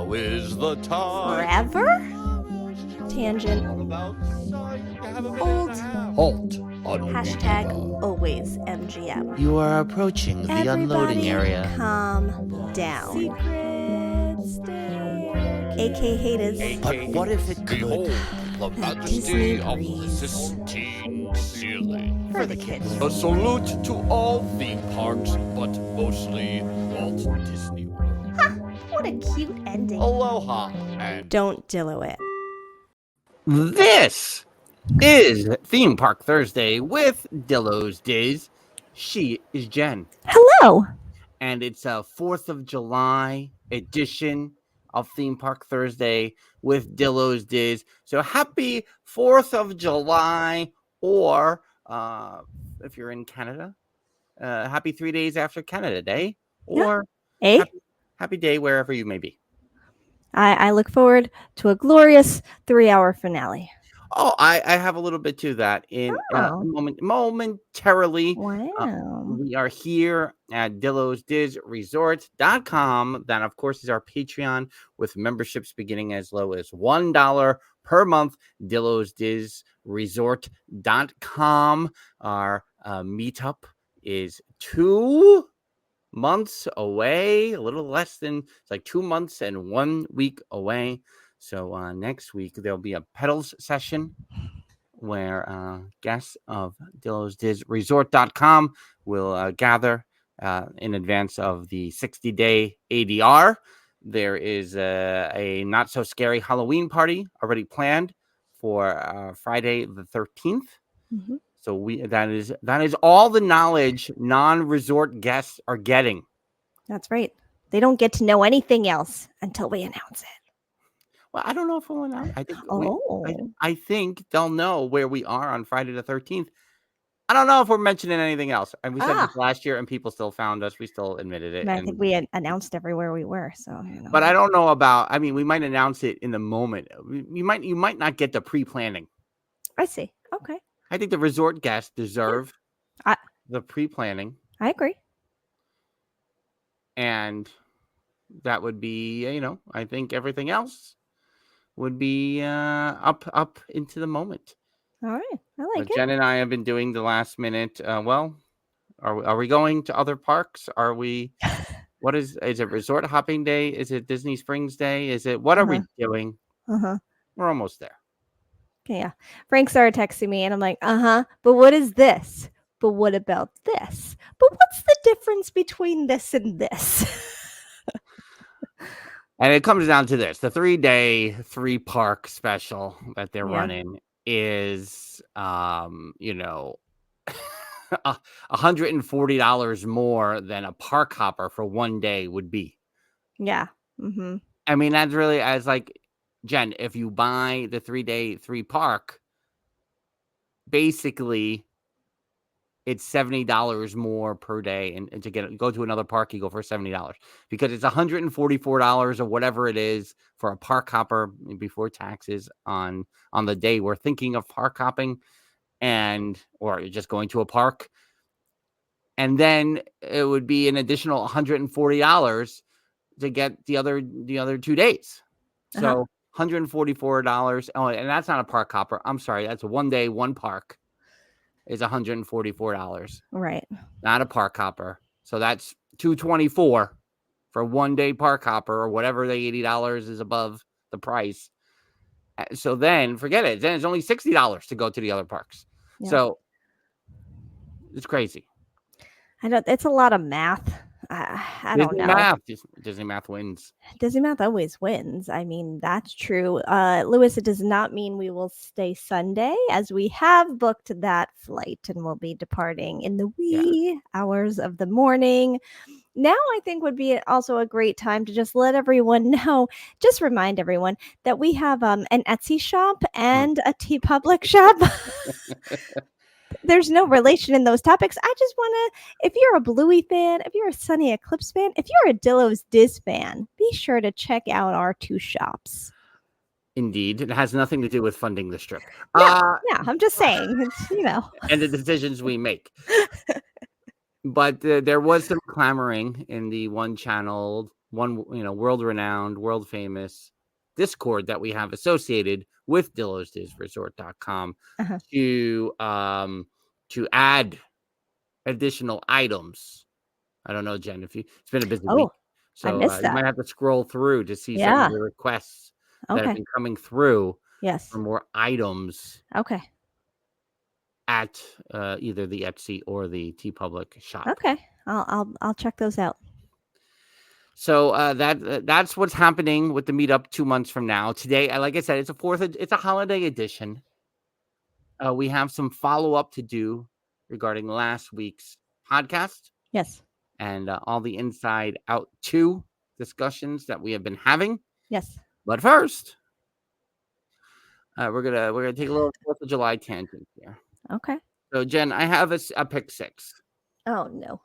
Now is the time. Forever? Tangent. Old. Halt. Hashtag always MGM. You are approaching the unloading area. Calm down. AK haters. But what if it could? Behold the majesty of the Sistine ceiling. For the kids. A salute to all theme parks, but mostly Walt Disney World. What a cute ending. Aloha and Don't Dillo it. This is Theme Park Thursday with Dillo's Diz. She is Jen. Hello. And it's a 4th of July edition of Theme Park Thursday with Dillo's Diz. So happy 4th of July, or if you're in Canada, happy 3 days after Canada Day, or happy day wherever you may be. I look forward to a glorious 3-hour finale. Oh, I have a little bit to that in momentarily. Wow. We are here at Dillo'sDizResort.com. That, of course, is our Patreon with memberships beginning as low as $1 per month. Dillo'sDizResort.com. Our meetup is 2 months away, a little less than, it's like 2 months and 1 week away. So next week there'll be a pedals session where guests of Dillo'sDizResort.com will gather in advance of the 60-day ADR. There is a not so scary Halloween party already planned for Friday the 13th. Mm-hmm. So that is all the knowledge non-resort guests are getting. That's right. They don't get to know anything else until we announce it. Well, I don't know if we'll announce. I think Oh. I think they'll know where we are on Friday the 13th. I don't know if we're mentioning anything else. And we said this last year, and people still found us. We still admitted it. I think we had announced everywhere we were. So, But I don't know about. I mean, we might announce it in the moment. You might not get the pre-planning. I see. Okay. I think the resort guests deserve the pre-planning. I agree. And that would be, I think everything else would be up into the moment. All right. I like it. Jen and I have been doing the last minute. Are we going to other parks? Are we? What is it? Resort hopping day? Is it Disney Springs Day? Is it? What are we doing? We're almost there. Okay, yeah. Frank started texting me, and I'm like, but what is this? But what about this? But what's the difference between this and this? And it comes down to this. The 3-day, 3-park special that they're running is, $140 more than a park hopper for 1 day would be. Yeah. Mm-hmm. I mean, that's really, as like, Jen, if you buy the 3-day, 3-park, basically it's $70 more per day, and to go to another park, you go for $70 because it's $144 or whatever it is for a park hopper before taxes on the day we're thinking of park hopping, or you're just going to a park, and then it would be an additional $140 to get the other 2 days. So $144. Oh, and that's not a park hopper. I'm sorry, that's a 1 day, 1 park. Is $144. Right. Not a park hopper. So that's $224 for 1 day park hopper, or whatever the $80 is above the price. So then forget it. Then it's only $60 to go to the other parks. Yeah. So it's crazy. It's a lot of math. I don't know. Disney math wins. Disney math always wins. I mean, that's true. Lewis, it does not mean we will stay Sunday, as we have booked that flight and will be departing in the wee hours of the morning. Now, I think would be also a great time to just let everyone know, just remind everyone that we have an Etsy shop and a TeePublic shop. There's no relation in those topics. I just want to, if you're a Bluey fan, if you're a Sunny Eclipse fan, if you're a Dillo's Diz fan, be sure to check out our 2 shops. Indeed. It has nothing to do with funding the strip. Yeah, I'm just saying, it's, and the decisions we make. But there was some clamoring in the one-channeled one, world-renowned, world-famous Discord that we have associated with DillosDisResort.com Uh-huh. to add additional items. I don't know, Jen, it's been a busy week. Oh, So I missed you that. might have to scroll through to see some Yeah. of the requests that have Okay. been coming through Yes. for more items Okay. at either the Etsy or the TeePublic shop. Okay. I'll check those out. So that's what's happening with the meetup 2 months from now. Today, like I said, it's a holiday edition. We have some follow-up to do regarding last week's podcast. Yes. And all the Inside Out 2 discussions that we have been having. Yes. But first, we're gonna take a little 4th of July tangent here. Okay. So, Jen, I have a pick 6. Oh no.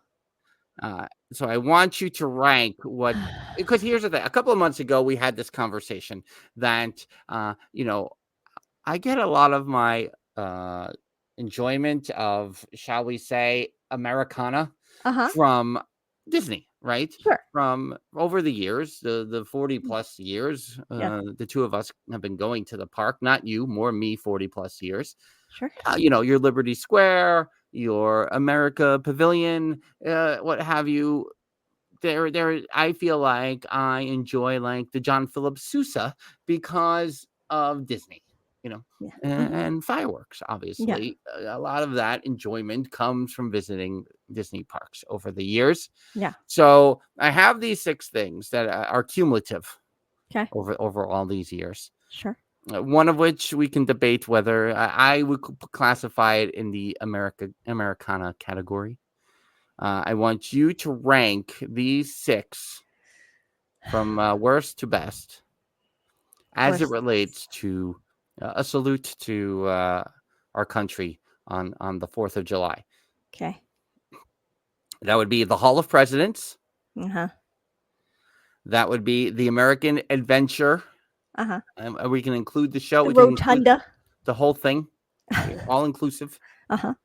So I want you to rank what, because here's the thing. A couple of months ago, we had this conversation that, I get a lot of my enjoyment of, shall we say, Americana from Disney, right? Sure. From over the years, the 40 plus years, the two of us have been going to the park, not you, more me, 40 plus years. Sure. Your Liberty Square, your America Pavilion, what have you. There, I feel like I enjoy like the John Philip Sousa because of Disney, and fireworks. Obviously, a lot of that enjoyment comes from visiting Disney parks over the years. Yeah. So I have these 6 things that are cumulative. Okay. Over all these years. Sure. One of which we can debate whether I would classify it in the Americana category. I want you to rank these 6 from worst to best as it relates to a salute to our country on the 4th of July. Okay. That would be the Hall of Presidents. Uh-huh. That would be the American Adventure. Uh-huh. We can include the show. The Rotunda. The whole thing. All inclusive. Uh-huh.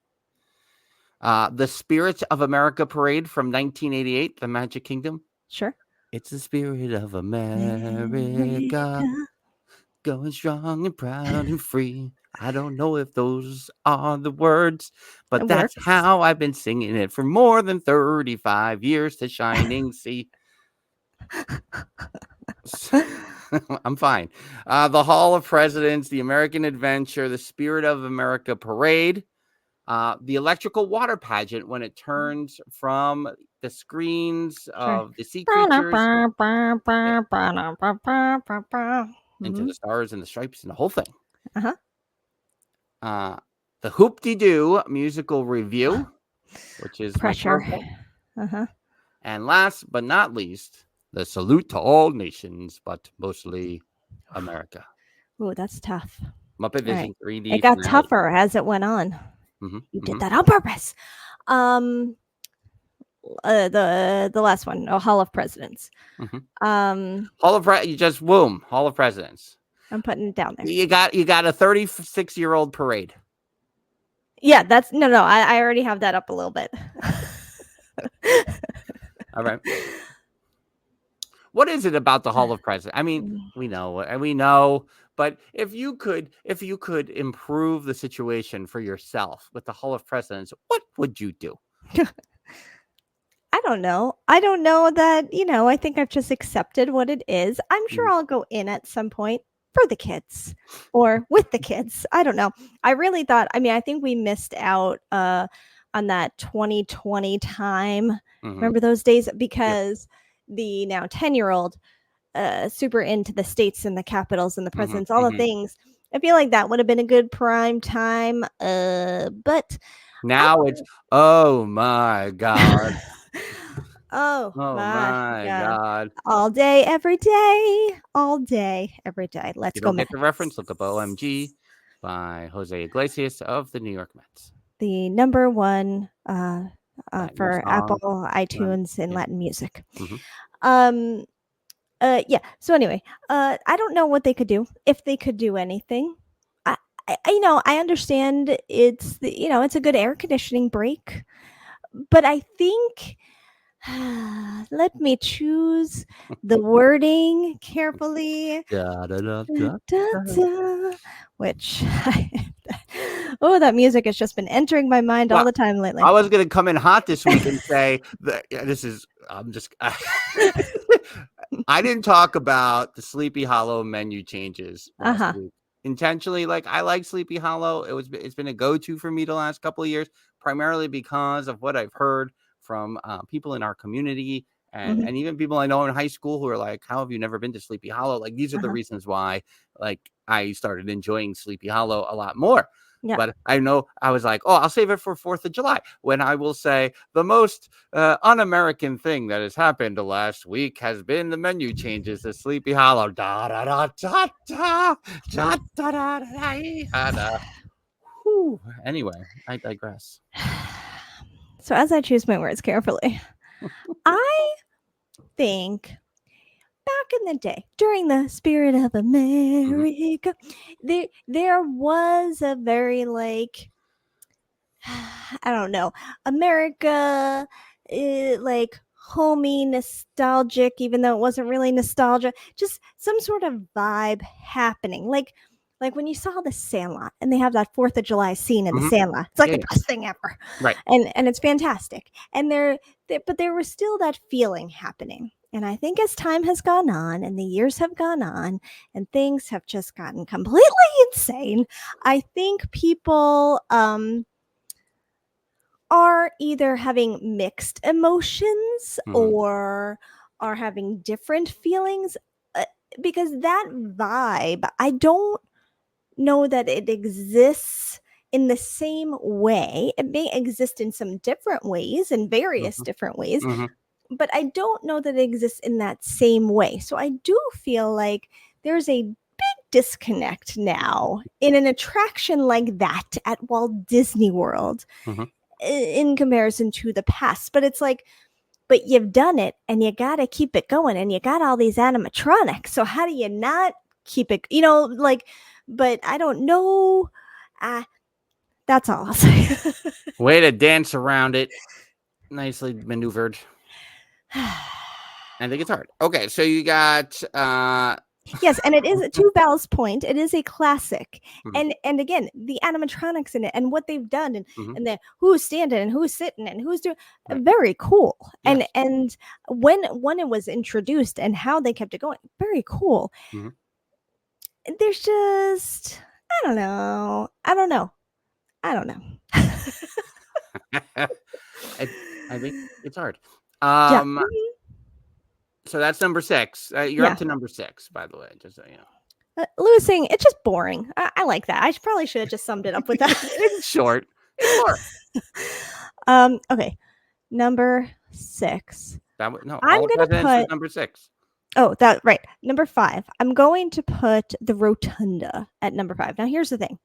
The Spirit of America Parade from 1988, the Magic Kingdom. Sure. It's the spirit of America, going strong and proud and free. I don't know if those are the words, but that's how I've been singing it for more than 35 years to Shining Sea. I'm fine. The Hall of Presidents, the American Adventure, the Spirit of America Parade, the electrical water pageant when it turns from the screens of the sea creatures into the stars and the stripes and the whole thing. The Hoop-de-Doo musical review, which is pressure. And last but not least, the Salute to All Nations, but mostly America. Oh, that's tough. Muppet Vision 3D. It got tougher as it went on. You did that on purpose. The last one, Hall of Presidents. Hall of Presidents. I'm putting it down there. You got a 36-year-old parade. Yeah, that's no. I already have that up a little bit. All right. What is it about the Hall of Presidents? I mean, we know, but if you could improve the situation for yourself with the Hall of Presidents, what would you do? I don't know that, I think I've just accepted what it is. I'm sure I'll go in at some point for the kids or with the kids. I don't know. I really thought, I think we missed out on that 2020 time. Remember those days? Because the now 10-year-old super into the states and the capitals and the presidents, all the things. I feel like that would have been a good prime time. But now it's, oh my God. Oh my God. All day, every day. All day, every day. Let's go. You don't get the reference? Look up OMG by Jose Iglesias of the New York Mets. The number one for Apple iTunes in Latin music. So anyway, I don't know what they could do, if they could do anything. I understand it's a good air conditioning break, but I think Let me choose the wording carefully. Da, da, da, Da, da. da, which oh, that music has just been entering my mind all Well, the time lately. I was going to come in hot this week and say that this is, I'm just, I didn't talk about the Sleepy Hollow menu changes last week intentionally. Like, I like Sleepy Hollow. It's been a go-to for me the last couple of years, primarily because of what I've heard from people in our community and even people I know in high school who are like, how have you never been to Sleepy Hollow? Like, these are the reasons why, like, I started enjoying Sleepy Hollow a lot more. Yeah. But I know I was like, oh, I'll save it for 4th of July when I will say the most un-American thing that has happened last week has been the menu changes to Sleepy Hollow. Da da da da da da da da da da. Anyway, I digress. So as I choose my words carefully, I think back in the day, during the spirit of America, there was a very like I don't know, America, like homey, nostalgic, even though it wasn't really nostalgia, just some sort of vibe happening. Like when you saw the Sandlot and they have that 4th of July scene in the Sandlot, it's like the best thing ever. Right. And it's fantastic. And but there was still that feeling happening. And I think as time has gone on and the years have gone on and things have just gotten completely insane, I think people are either having mixed emotions or are having different feelings because that vibe, I don't know that it exists in the same way. It may exist in some different ways, in various different ways, but I don't know that it exists in that same way. So I do feel like there's a big disconnect now in an attraction like that at Walt Disney World in comparison to the past. But it's like, but you've done it and you got to keep it going and you got all these animatronics. So how do you not keep it, like, but I don't know. That's all I'll say. Way to dance around it. Nicely maneuvered. I think it's hard. Okay, so you got yes, and it is, to Val's point, it is a classic. And again, the animatronics in it and what they've done and the who's standing and who's sitting and who's doing very cool. Yes. And when it was introduced and how they kept it going, very cool. There's just I don't know. I think it's hard. Yeah. So that's number 6. You're up to number 6, by the way, just so you know. Lewis saying it's just boring. I like that. I probably should have just summed it up with that. It's short. Okay, number 6. I'm I'm gonna put number 6. Oh, that right. Number 5. I'm going to put the Rotunda at number 5. Now, here's the thing.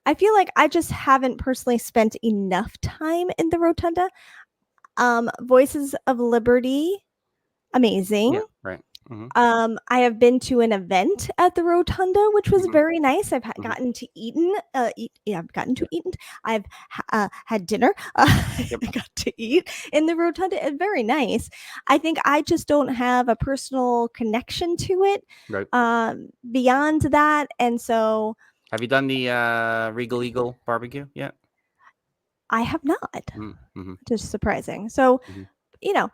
I feel like I just haven't personally spent enough time in the Rotunda. Voices of Liberty, amazing. Yeah, right. I have been to an event at the Rotunda, which was very nice. I've gotten to I've gotten to eat. I've had dinner. I got to eat in the Rotunda. It's very nice. I think I just don't have a personal connection to it beyond that. And so, have you done the Regal Eagle barbecue yet? I have not. Just surprising. So.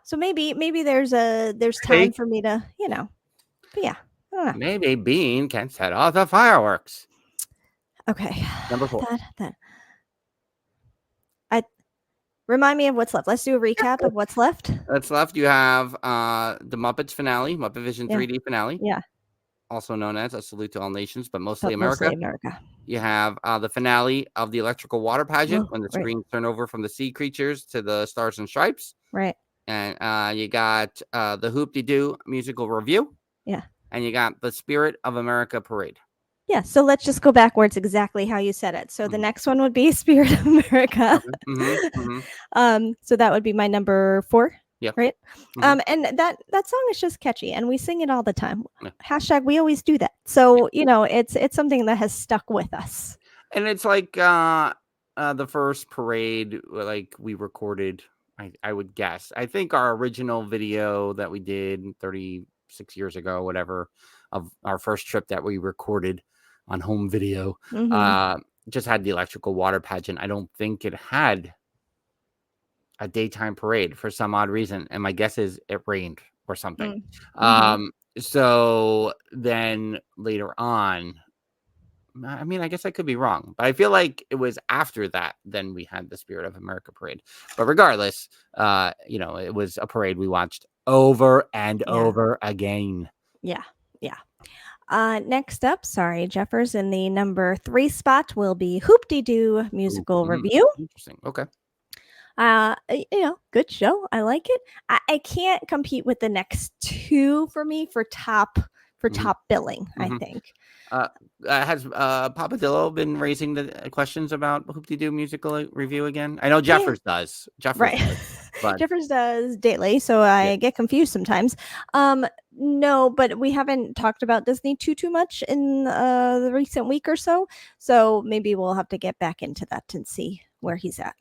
So maybe there's time for me to, but yeah. I don't know. Maybe Bean can set off the fireworks. Okay. Number 4. Remind me of what's left. Let's do a recap of what's left. That's left. You have the Muppets finale, Muppet Vision 3D finale. Yeah. Also known as A Salute to All Nations, but mostly America. You have the finale of the Electrical Water Pageant when the screens turn over from the sea creatures to the Stars and Stripes. Right. And you got the Hoop-de-Doo musical review. Yeah. And you got the Spirit of America parade. Yeah. So let's just go backwards exactly how you said it. So the next one would be Spirit of America. So that would be my number 4. Yeah. Right. And that song is just catchy and we sing it all the time. Yeah. # we always do that. So, it's something that has stuck with us. And it's like the first parade, like we recorded, I would guess. I think our original video that we did 36 years ago, whatever, of our first trip that we recorded on home video, just had the electrical water pageant. I don't think it had a daytime parade for some odd reason. And my guess is it rained or something. So then later on, I mean, I guess I could be wrong, but I feel like it was after that, then we had the Spirit of America parade. But regardless, it was a parade we watched over and over again. Yeah. Next up, sorry, Jeffers, in the number 3 spot will be Hoop-Dee-Doo musical review. Interesting. Okay. Good show. I like it. I can't compete with the next 2 for me for top billing, I think. Has Papa Dillo been raising the questions about Hoop-Dee-Doo musical review again? I know Jeffers does. Jeffers does, but... Jeffers does daily, so I get confused sometimes. No, but we haven't talked about Disney too much in the recent week or so. So maybe we'll have to get back into that and see where he's at.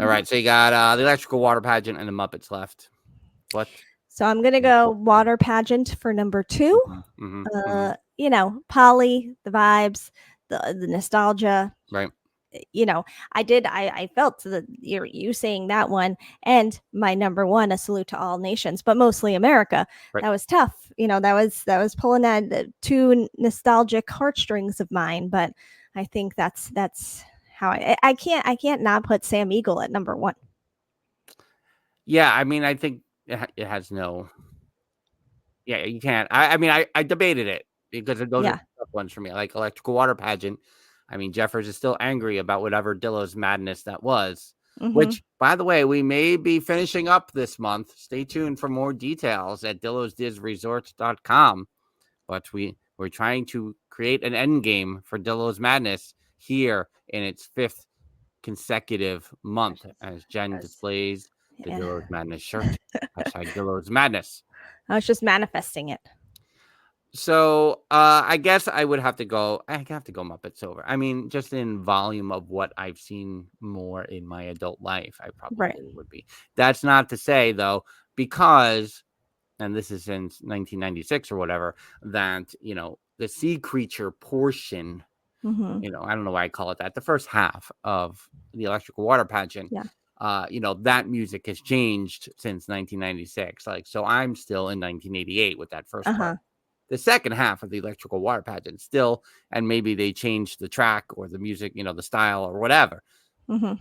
All right, so you got the electrical water pageant and the Muppets left. What? So I'm gonna go water pageant for number 2. Polly, the vibes, the nostalgia. Right. I felt that you saying that one, and my number 1, a salute to all nations, but mostly America. Right. That was tough. That was pulling at the 2 nostalgic heartstrings of mine. But I think that's how I can't not put Sam Eagle at number 1. Yeah, I mean, I think it has no. Yeah, you can't. I debated it because those are tough ones for me. Like electrical water pageant. I mean, Jeffers is still angry about whatever Dillo's madness that was. Which, by the way, we may be finishing up this month. Stay tuned for more details at DillosDizResorts.com. But we're trying to create an end game for Dillo's madness here in its 5th consecutive month, as Jen displays the Dillo's Madness shirt. Hashtag Dillo's Madness. I was just manifesting it. So I guess I have to go Muppets over. I mean, just in volume of what I've seen more in my adult life, I probably would be. That's not to say, though, because, and this is since 1996 or whatever, that, the sea creature portion, I don't know why I call it that, the first half of the electrical water pageant, that music has changed since 1996. So I'm still in 1988 with that first part. The second half of the electrical water pageant still, and maybe they changed the track or the music, the style or whatever.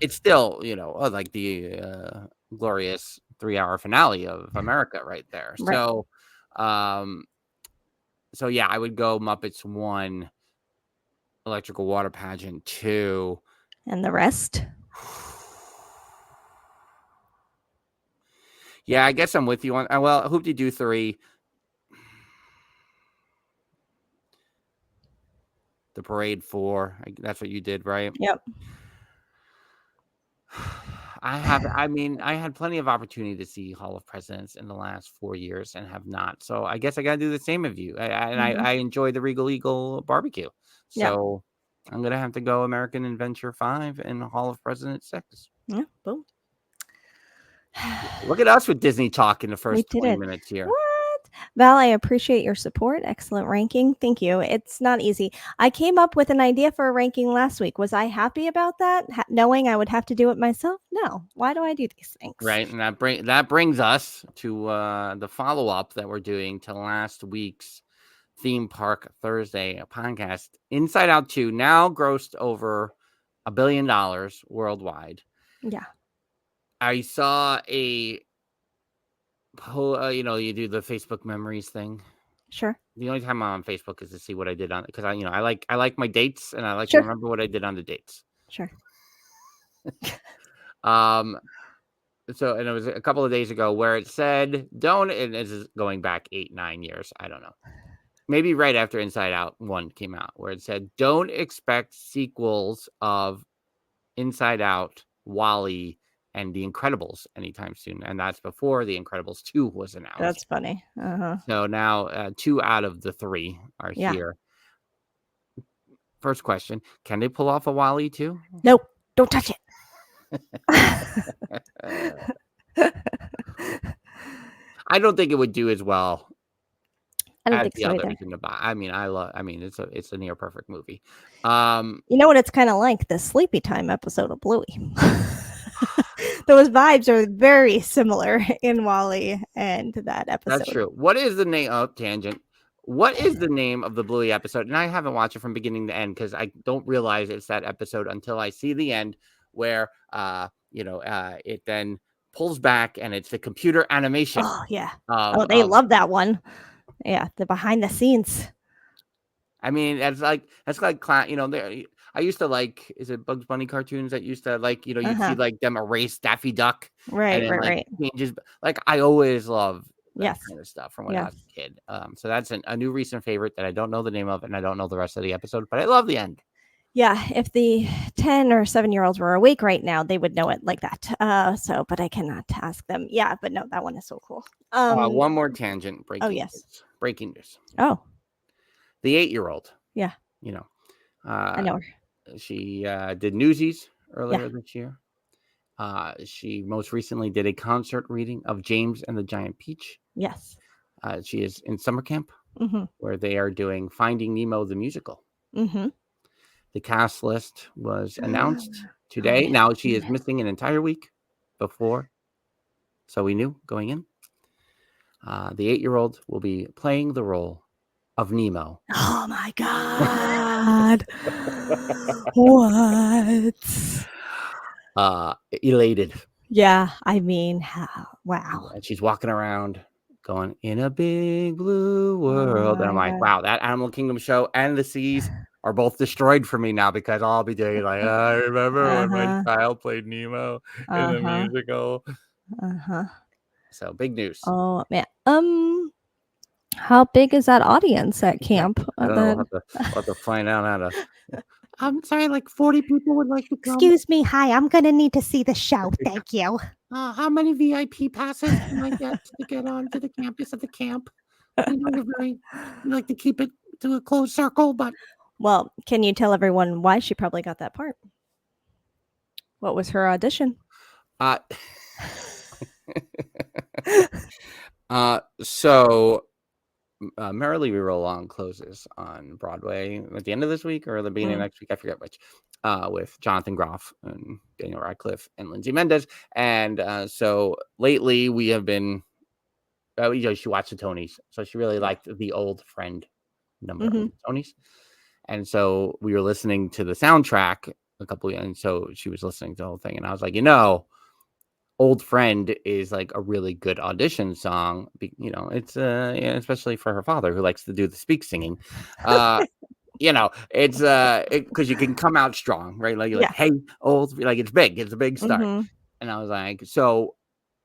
It's still, like the glorious 3-hour finale of America right there. Right. So yeah, I would go Muppets 1, electrical water pageant 2. And the rest? Yeah, I guess I'm with you on. Well, Hoop-Dee-Doo 3. The parade 4. That's what you did, right? Yep. I had plenty of opportunity to see Hall of Presidents in the last 4 years and have not. So I guess I got to do the same of you. I enjoy the Regal Eagle barbecue. So I'm going to have to go American Adventure 5 and Hall of Presidents 6. Yeah, boom. Look at us with Disney talk in the first 20 minutes here. What? Val, I appreciate your support. Excellent ranking. Thank you. It's not easy. I came up with an idea for a ranking last week. Was I happy about that? Knowing I would have to do it myself? No. Why do I do these things? Right. And that brings us to the follow-up that we're doing to last week's Theme Park Thursday podcast. Inside Out 2 now grossed over $1 billion worldwide. Yeah. I saw you do the Facebook memories thing. Sure. The only time I'm on Facebook is to see what I did on it, because I like my dates and I like to remember what I did on the dates. Sure. So, and it was a couple of days ago where it said, and this is going back 8-9 years. I don't know. Maybe right after Inside Out 1 came out, where it said, don't expect sequels of Inside Out, WALL-E, and The Incredibles anytime soon. And that's before The Incredibles 2 was announced. That's funny. So now 2 out of the 3 are here. First question, can they pull off a WALL-E 2? Nope. Don't touch it. I don't think it would do as well I don't as think the so others either. in the box. I mean, it's a near perfect movie. You know what it's kind of like? The Sleepy Time episode of Bluey. Those vibes are very similar in Wally and that episode. That's true. What is the name of tangent? What is the name of the Bluey episode? And I haven't watched it from beginning to end because I don't realize it's that episode until I see the end where it then pulls back and it's the computer animation. Oh yeah. They love that one. Yeah, the behind the scenes. I mean, that's like I used to like, is it Bugs Bunny cartoons that used to like, you'd see like them erase Daffy Duck. Right, and then, right. changes. Like I always love that kind of stuff from when I was a kid. So that's a new recent favorite that I don't know the name of and I don't know the rest of the episode, but I love the end. Yeah, if the 10 or 7-year-olds were awake right now, they would know it like that. But I cannot ask them. Yeah, but no, that one is so cool. One more tangent. Breaking news. Oh. The 8-year-old. Yeah. I know her. She did Newsies earlier this year. She most recently did a concert reading of James and the Giant Peach. Yes. She is in summer camp where they are doing Finding Nemo the musical. Mm-hmm. The cast list was announced today. Now she is missing an entire week before, so we knew going in. The 8-year-old will be playing the role of Nemo. Oh my God! What? Elated. Yeah, I mean, wow. And she's walking around going, in a big blue world. And I'm like, wow, that Animal Kingdom show and the seas are both destroyed for me now because I'll be doing like, I remember when my child played Nemo in the musical. So big news. Oh man. How big is that audience at camp? I don't know. We'll have to find out how to. I'm sorry, like 40 people would like to come. Excuse me. Hi, I'm going to need to see the show. Thank you. How many VIP passes can I get to get onto the campus of the camp? We like to keep it to a closed circle, but. Well, can you tell everyone why she probably got that part? What was her audition? So Merrily We Roll On closes on Broadway at the end of this week or the beginning of next week, I forget which, with Jonathan Groff and Daniel Radcliffe and Lindsay Mendez. And so lately we have been, she watched the Tonys, so she really liked the Old Friend number of the Tonys. And so we were listening to the soundtrack and so she was listening to the whole thing. And I was like, Old Friend is like a really good audition song. It's especially for her father who likes to do the speak singing. It's because you can come out strong, right? Like, like, hey, old, like it's big. It's a big start. And I was like, so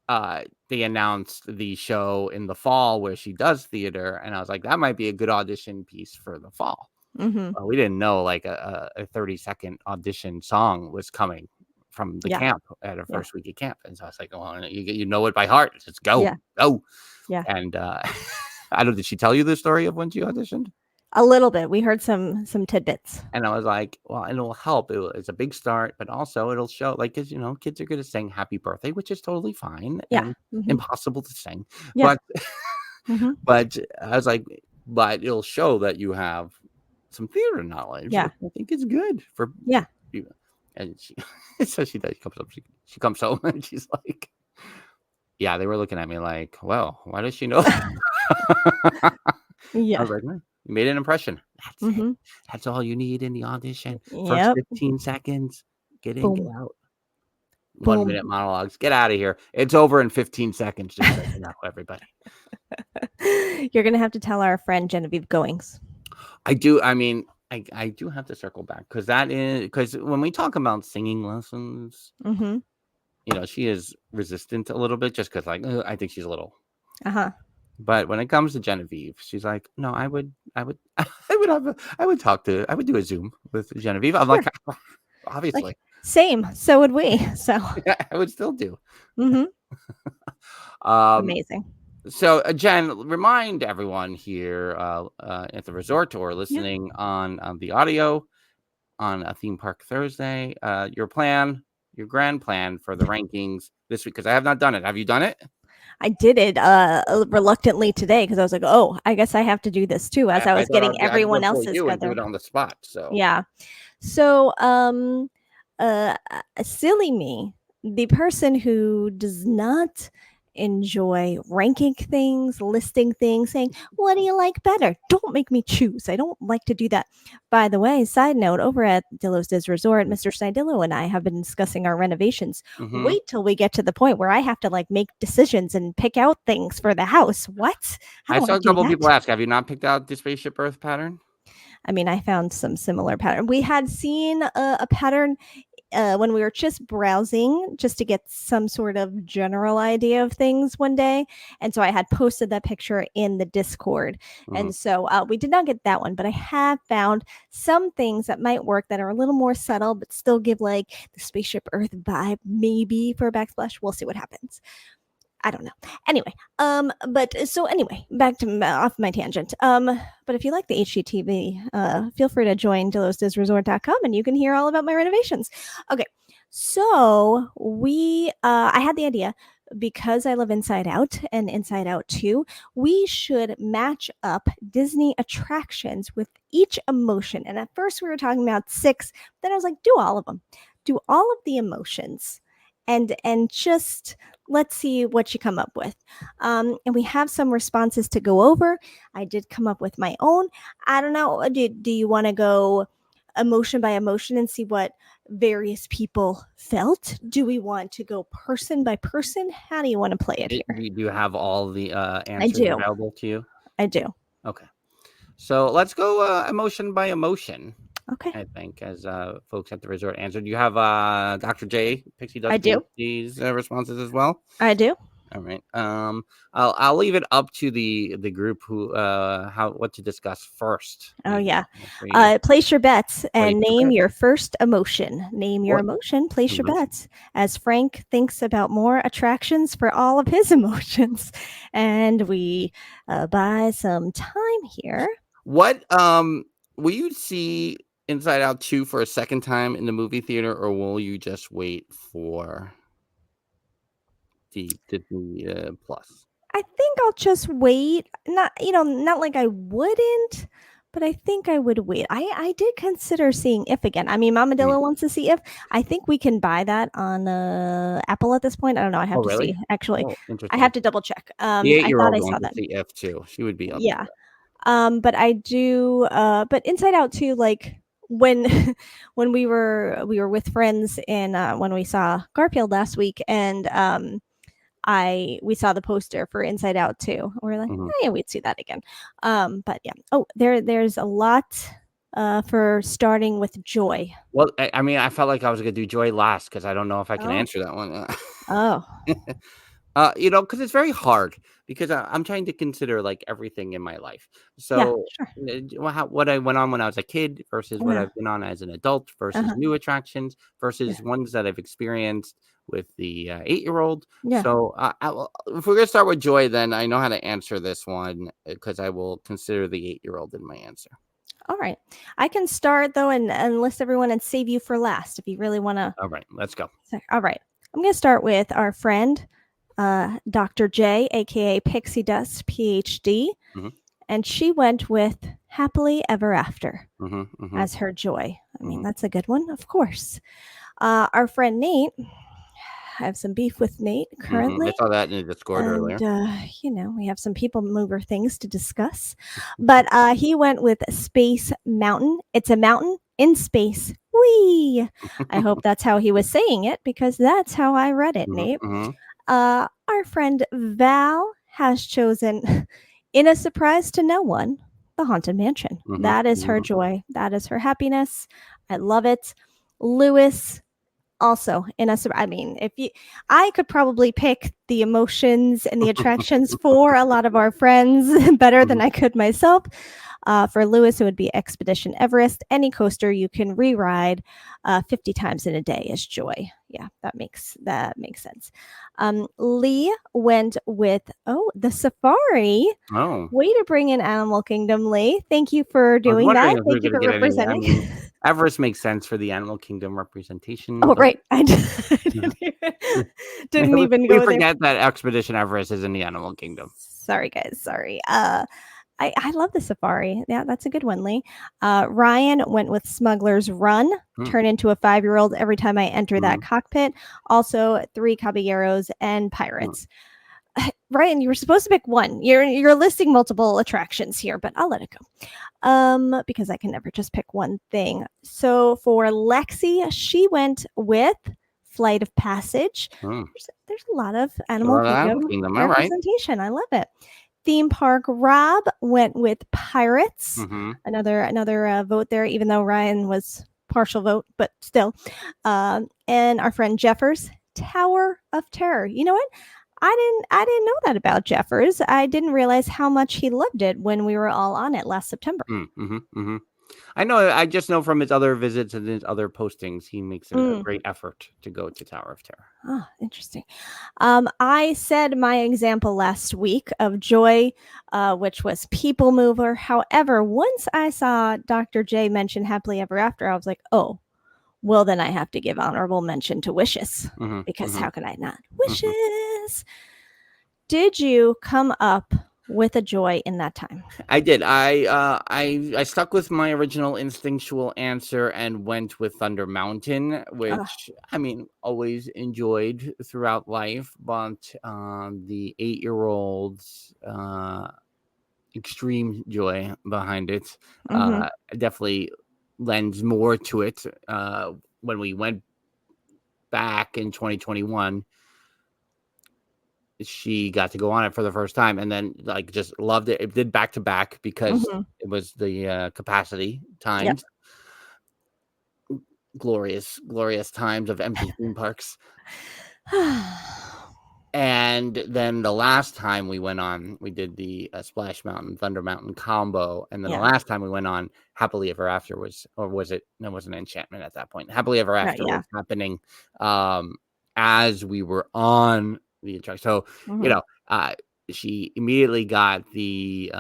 they announced the show in the fall where she does theater. And I was like, that might be a good audition piece for the fall. Well, we didn't know like a 30-second audition song was coming from the camp at her first week of camp. And so I was like, oh, you know it by heart. Just go. Yeah. And did she tell you the story of when she auditioned? A little bit. We heard some tidbits. And I was like, well, and it'll help. It's a big start, but also it'll show, like, because, kids are going to sing Happy Birthday, which is totally fine. Yeah. And impossible to sing. Yeah. But I was like, but it'll show that you have some theater knowledge. Yeah. I think it's good for you. And she she comes home and she's like, yeah, they were looking at me like, well, why does she know? I was like, you made an impression. That's it. That's all you need in the audition. First 15 seconds. Get in, get out. 1 minute monologues. Get out of here. It's over in 15 seconds. Just so you know, everybody. You're going to have to tell our friend Genevieve Goings. I do. I mean, I do have to circle back because when we talk about singing lessons, she is resistant a little bit just because I think she's a little. But when it comes to Genevieve, she's like, no, I would do a Zoom with Genevieve. I'm like, obviously. Like, same. So would we. So I would still do. Amazing. So, Jen, remind everyone here at the resort or listening on the audio on a theme park Thursday, your plan your grand plan for the rankings this week? Because I have not done it. Have you done it? I did it reluctantly today because I was like, oh, I guess I have to do this too, as I was thought getting I'd do everyone it for else's you and do together. it on the spot. So Yeah. So, silly me, the person who does not enjoy ranking things, listing things, saying, what do you like better? Don't make me choose. I don't like to do that. By the way, side note, over at Dillo's Disney Resort, Mr. Dillo and I have been discussing our renovations. Mhm. Wait till we get to the point where I have to like make decisions and pick out things for the house. What? I saw a couple people ask, have you not picked out the spaceship Earth pattern? I mean, I found some similar pattern. We had seen a pattern when we were just browsing, just to get some sort of general idea of things one day. And so I had posted that picture in the Discord. And so we did not get that one, but I have found some things that might work that are a little more subtle, but still give like the spaceship Earth vibe, maybe for a backsplash. We'll see what happens. I don't know. Anyway, but so anyway, back to off my tangent. But if you like the HGTV, feel free to join DillosDisResort.com and you can hear all about my renovations. Okay, so I had the idea because I live Inside Out and Inside Out 2, we should match up Disney attractions with each emotion. And at first we were talking about 6, then I was like, do all of them. Do all of the emotions. And just let's see what you come up with. And we have some responses to go over. I did come up with my own. I don't know. Do you want to go emotion by emotion and see what various people felt? Do we want to go person by person? How do you want to play it here? Do you have all the answers available to you? I do. Okay. So let's go emotion by emotion. Okay. I think as folks at the resort answered. You have Dr. J, PixieDustPhD's responses as well? I do. All right. I'll leave it up to the group who what to discuss first. Oh yeah. Place your bets and name your first emotion. Name your emotion, place your bets. As Frank thinks about more attractions for all of his emotions. And we buy some time here. What will you see Inside Out 2 for a second time in the movie theater, or will you just wait for the Disney Plus? I think I'll just wait. Not like I wouldn't, but I think I would wait. I did consider seeing If again. I mean, Mama Dillo wants to see If. I think we can buy that on Apple at this point. I don't know. I have to see. Actually, I have to double check. The 8-year-old I thought I saw that. See If too. She would be up. Yeah. But I do. But Inside Out 2, like when we were with friends in when we saw Garfield last week, and we saw the poster for Inside Out 2. We're like, yeah, we'd see that again. But yeah. Oh, there's a lot for starting with Joy. Well, I mean, I felt like I was gonna do Joy last because I don't know if I can answer that one. Oh. Because it's very hard because I'm trying to consider like everything in my life. So what I went on when I was a kid versus what I've been on as an adult versus new attractions versus ones that I've experienced with the 8-year-old. Yeah. So if we're going to start with Joy, then I know how to answer this one because I will consider the 8-year-old in my answer. All right. I can start though and list everyone and save you for last if you really want to. All right. Let's go. All right. I'm going to start with our friend Dr. J, aka PixieDustPhD, and she went with Happily Ever After as her Joy. I mean, that's a good one, of course. Our friend Nate, I have some beef with Nate currently. I saw that in the Discord earlier. We have some people mover things to discuss, but he went with Space Mountain. It's a mountain in space. Whee! I hope that's how he was saying it because that's how I read it, Nate. Our friend Val has chosen, in a surprise to no one, the Haunted Mansion. That is her joy. That is her happiness. I love it. Lewis, also I could probably pick the emotions and the attractions for a lot of our friends better than I could myself. For Lewis, it would be Expedition Everest. Any coaster you can re-ride 50 times in a day is joy. Yeah, that makes sense. Lee went with the Safari. Oh, way to bring in Animal Kingdom, Lee. Thank you for doing that. Thank you for representing. Everest makes sense for the animal kingdom representation. Oh, but- right. I didn't even we go there. forget that Expedition Everest is in the animal kingdom. Sorry, guys. Sorry. I love the safari. Yeah, that's a good one, Lee. Ryan went with Smuggler's Run. Turn into a 5-year-old every time I enter that cockpit. Also, 3 Caballeros and Pirates. Ryan, you were supposed to pick one. You're listing multiple attractions here, but I'll let it go. Because I can never just pick one thing. So for Lexi, she went with Flight of Passage. There's a lot of animal kingdom representation. I love it. Theme park Rob went with Pirates. Another vote there, even though Ryan was partial vote, but still. And our friend Jeffers, Tower of Terror. You know what? I didn't know that about Jeffers. I didn't realize how much he loved it when we were all on it last September. I know. I just know from his other visits and his other postings, he makes a great effort to go to Tower of Terror. Oh, interesting. I said my example last week of Joy, which was People Mover. However, once I saw Dr. J mention Happily Ever After, I was like, oh, well, then I have to give honorable mention to Wishes, because how can I not? Wishes. Did you come up with a Joy in that time? I did. I stuck with my original instinctual answer and went with Thunder Mountain, which I mean always enjoyed throughout life, but the 8-year-old's extreme joy behind it definitely lends more to it. When we went back in 2021. She got to go on it for the first time and then like just loved it. It did back to back because it was the capacity times. Glorious times of empty theme parks. And then the last time we went on, we did the Splash Mountain, Thunder Mountain combo. And then the last time we went on, Happily Ever After was it? No, it wasn't Enchantment at that point. Happily Ever After was happening as we were on the attraction. So, you know, she immediately got the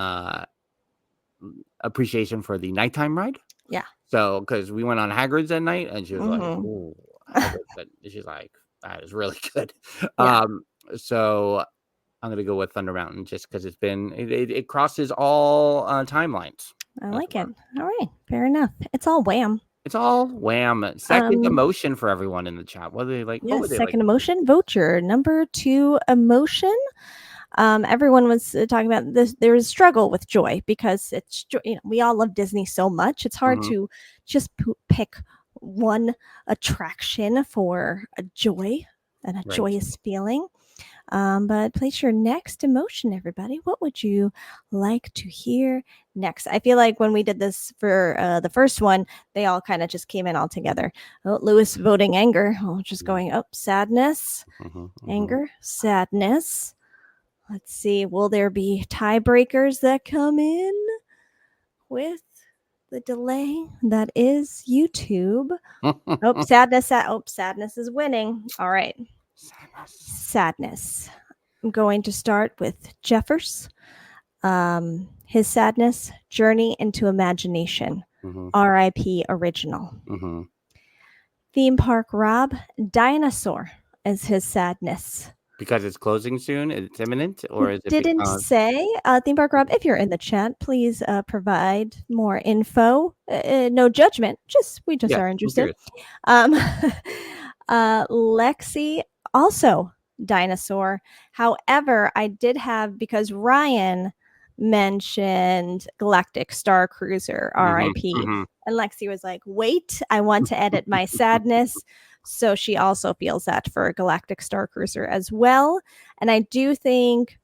appreciation for the nighttime ride. Yeah. So, because we went on Hagrid's at night and she was like, "Ooh," she's like, "That is really good." So I'm gonna go with Thunder Mountain just because it crosses all timelines. I like it. All right, fair enough. It's all wham. It's all wham. Second emotion for everyone in the chat. What do they like? Yes, second emotion. Vote your number 2 emotion. Everyone was talking about this. There is struggle with Joy because it's, you know, we all love Disney so much. It's hard to just pick one attraction for a joy and a joyous feeling. But place your next emotion, everybody. What would you like to hear next? I feel like when we did this for the first one, they all kind of just came in all together. Oh, Lewis voting anger. Oh, just going up. Sadness, anger, sadness. Let's see. Will there be tiebreakers that come in with the delay that is YouTube? Sadness is winning. All right. Sadness. I'm going to start with Jeffers. His sadness, Journey into Imagination. R.I.P. Original. Theme Park Rob, Dinosaur is his sadness. Because it's closing soon? It's imminent? Or is it didn't say. Theme Park Rob, if you're in the chat, please provide more info. No judgment. We just are interested. Lexi, also Dinosaur. However, I did have, because Ryan mentioned Galactic Star Cruiser, RIP. And Lexi was like, wait, I want to edit my sadness. So she also feels that for Galactic Star Cruiser as well. And I do think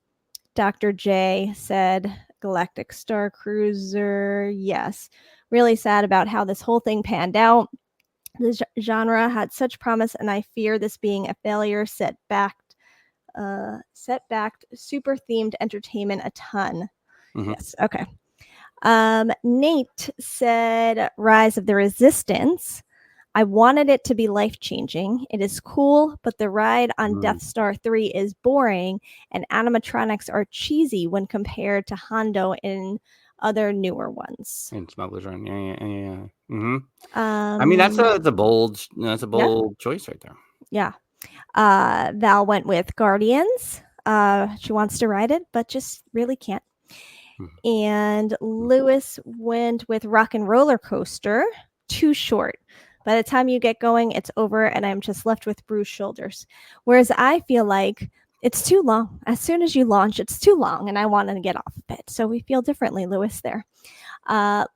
Dr. J said Galactic Star Cruiser. Yes. Really sad about how this whole thing panned out. The genre had such promise, and I fear this being a failure. Setbacked, super themed entertainment a ton. Yes. Okay. Nate said Rise of the Resistance. I wanted it to be life-changing. It is cool, but the ride on Death Star 3 is boring, and animatronics are cheesy when compared to Hondo in other newer ones. And Smuggler's Run. Yeah. Mm-hmm. Um, I mean, that's a bold choice right there. Yeah. Val went with Guardians. She wants to ride it, but just really can't. And Lewis went with Rock and Roller Coaster. Too short. By the time you get going, it's over, and I'm just left with bruised shoulders. Whereas I feel like it's too long. As soon as you launch, it's too long, and I want to get off of it. So we feel differently, Lewis, there.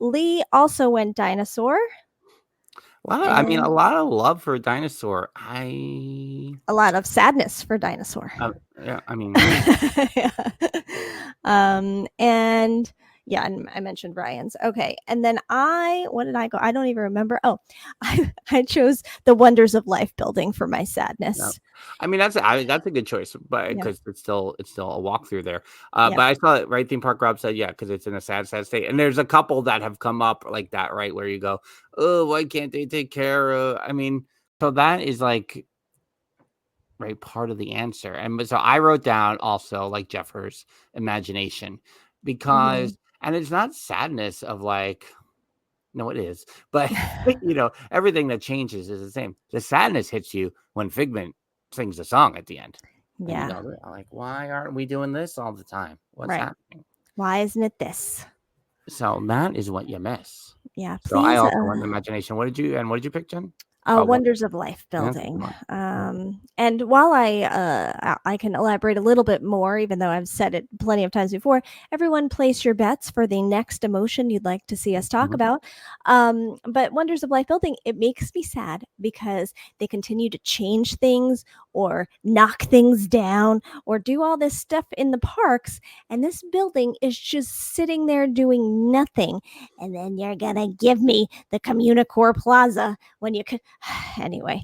Lee also went Dinosaur. A lot of love for Dinosaur. A lot of sadness for Dinosaur. Yeah, I mean, and yeah, and I mentioned Ryan's. Okay, and then what did I go? I don't even remember. Oh, I chose The Wonders of Life Building for my sadness. Yeah. I mean, that's a good choice, but because it's still a walkthrough there. But I saw it right. Theme Park Rob said, yeah, because it's in a sad state, and there's a couple that have come up like that, right, where you go, oh, why can't they take care of? I mean, so that is like. Right, part of the answer. And so I wrote down also like Jeffers' imagination because and it's not sadness of like, no, it is, but everything that changes is the same. The sadness hits you when Figment sings the song at the end. Yeah. Like, why aren't we doing this all the time? What's happening? Why isn't it this? So that is what you miss. Yeah. So I also went imagination. What did you pick, Jen? Wonders of Life Building. And while I can elaborate a little bit more, even though I've said it plenty of times before, everyone place your bets for the next emotion you'd like to see us talk about. But Wonders of Life Building, it makes me sad because they continue to change things or knock things down or do all this stuff in the parks. And this building is just sitting there doing nothing. And then you're going to give me the Communicore Plaza when you could. Anyway,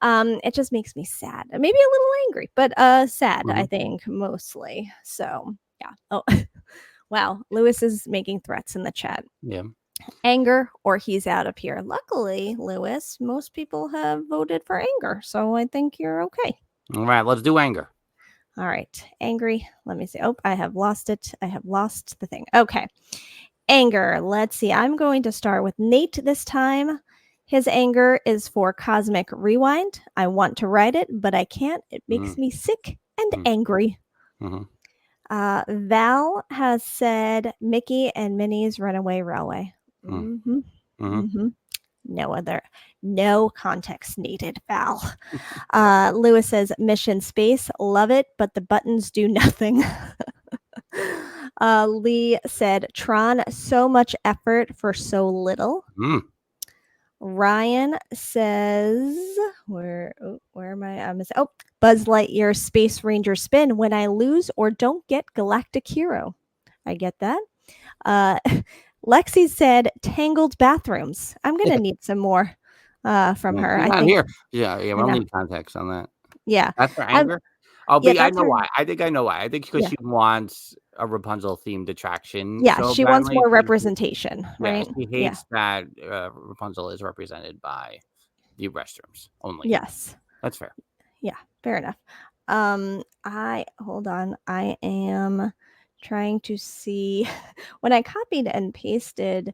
it just makes me sad, maybe a little angry, but sad. I think mostly. So yeah. Oh, wow. Lewis is making threats in the chat. Yeah. Anger or he's out of here. Luckily, Lewis, most people have voted for anger, so I think you're okay. All right, let's do anger. All right, angry. Let me see. Oh, I have lost it. I have lost the thing. Okay, anger. Let's see. I'm going to start with Nate this time. His anger is for Cosmic Rewind. I want to write it, but I can't. It makes me sick and angry. Val has said Mickey and Minnie's Runaway Railway. No context needed, Val. Lewis says Mission Space. Love it, but the buttons do nothing. Lee said Tron. So much effort for so little. Ryan says, where am I? Buzz Lightyear Space Ranger Spin. When I lose or don't get Galactic Hero. I get that. Lexi said Tangled Bathrooms. I'm going to need some more from her. I think. Here. Yeah, we'll need context on that. Yeah. That's her anger? I know why. I think I know why. I think because she wants a Rapunzel-themed attraction. Yeah, she wants more representation, right? She hates that Rapunzel is represented by the restrooms only. Yes. That's fair. Yeah, fair enough. Hold on. I am trying to see when I copied and pasted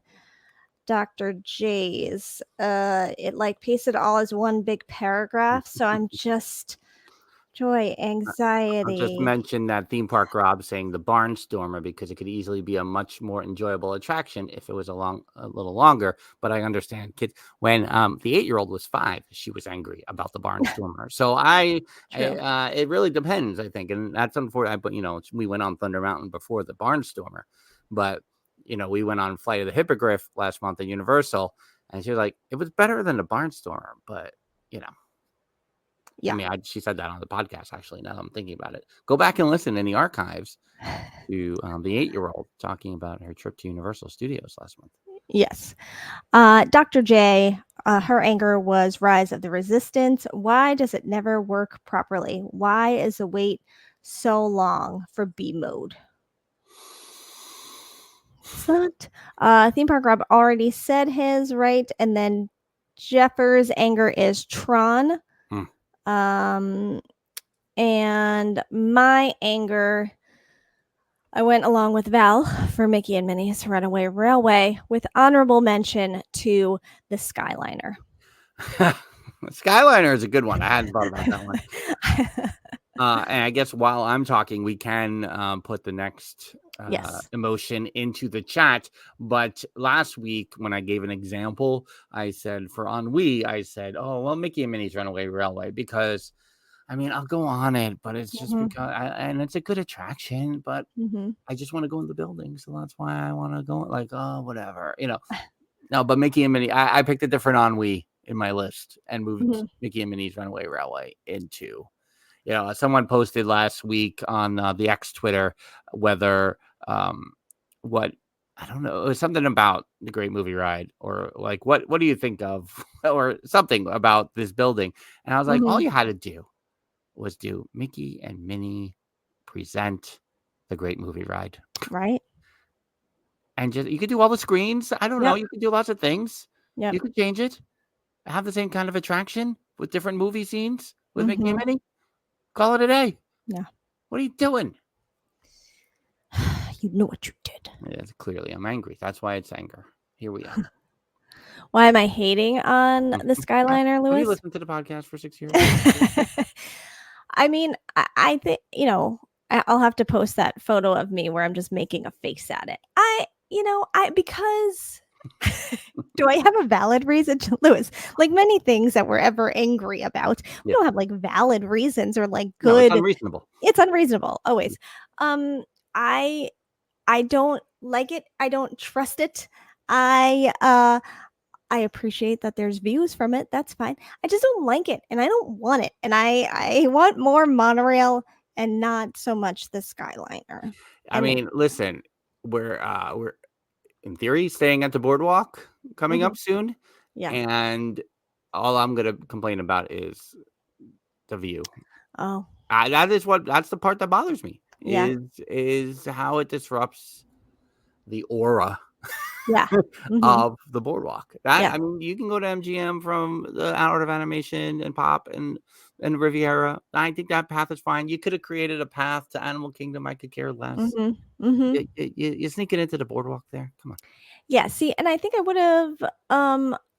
Dr. J's, it like pasted all as one big paragraph. So I'm just joy, anxiety. I'll just mention that Theme Park Rob saying the Barnstormer because it could easily be a much more enjoyable attraction if it was a little longer. But I understand kids when the 8-year-old was 5, she was angry about the Barnstormer. So it really depends, I think, and that's unfortunate. But we went on Thunder Mountain before the Barnstormer, but we went on Flight of the Hippogriff last month at Universal, and she was like, it was better than the Barnstormer, but Yeah. I mean, she said that on the podcast, actually, now that I'm thinking about it. Go back and listen in the archives to the 8-year-old talking about her trip to Universal Studios last month. Yes. Dr. J, her anger was Rise of the Resistance. Why does it never work properly? Why is the wait so long for B mode? Theme Park Rob already said his, right? And then Jeffers' anger is Tron. And my anger, I went along with Val for Mickey and Minnie's Runaway Railway with honorable mention to the Skyliner. Skyliner is a good one. I hadn't thought about that one. And I guess while I'm talking, we can put the next Yes. emotion into the chat. But last week, when I gave an example, I said for ennui, I said, oh, well, Mickey and Minnie's Runaway Railway, because I mean, I'll go on it, but it's just because, and it's a good attraction, but I just want to go in the building. So that's why I want to go, like, oh, whatever, No, but Mickey and Minnie, I picked a different ennui in my list and moved Mickey and Minnie's Runaway Railway into, someone posted last week on the X Twitter whether what, I don't know, it was something about the Great Movie Ride, or like, what do you think of, or something about this building? And I was like, all you had to do was do Mickey and Minnie present the Great Movie Ride. Right. And just, you could do all the screens. I don't know. You could do lots of things. Yeah. You could change it. Have the same kind of attraction with different movie scenes with Mickey and Minnie. Call it a day. Yeah. What are you doing? You know what you did. Yeah, clearly, I'm angry. That's why it's anger. Here we are. Why am I hating on the Skyliner, Lewis? Have you listened to the podcast for 6 years? I mean, I think, I'll have to post that photo of me where I'm just making a face at it. Because do I have a valid reason to Lewis? Like many things that we're ever angry about, we don't have like valid reasons or like good. No, it's unreasonable. It's unreasonable always. I don't like it. I don't trust it. I appreciate that there's views from it. That's fine. I just don't like it, and I don't want it. And I want more monorail and not so much the Skyliner. I mean, listen, we're in theory staying at the boardwalk coming up soon. Yeah. And all I'm gonna complain about is the view. Oh. That's the part that bothers me. Yeah. Is how it disrupts the aura of the boardwalk. I mean, you can go to MGM from the Art of Animation and Pop and Riviera. I think that path is fine. You could have created a path to Animal Kingdom. I could care less. You sneak it into the boardwalk there. Come on. Yeah. See, and I think I would have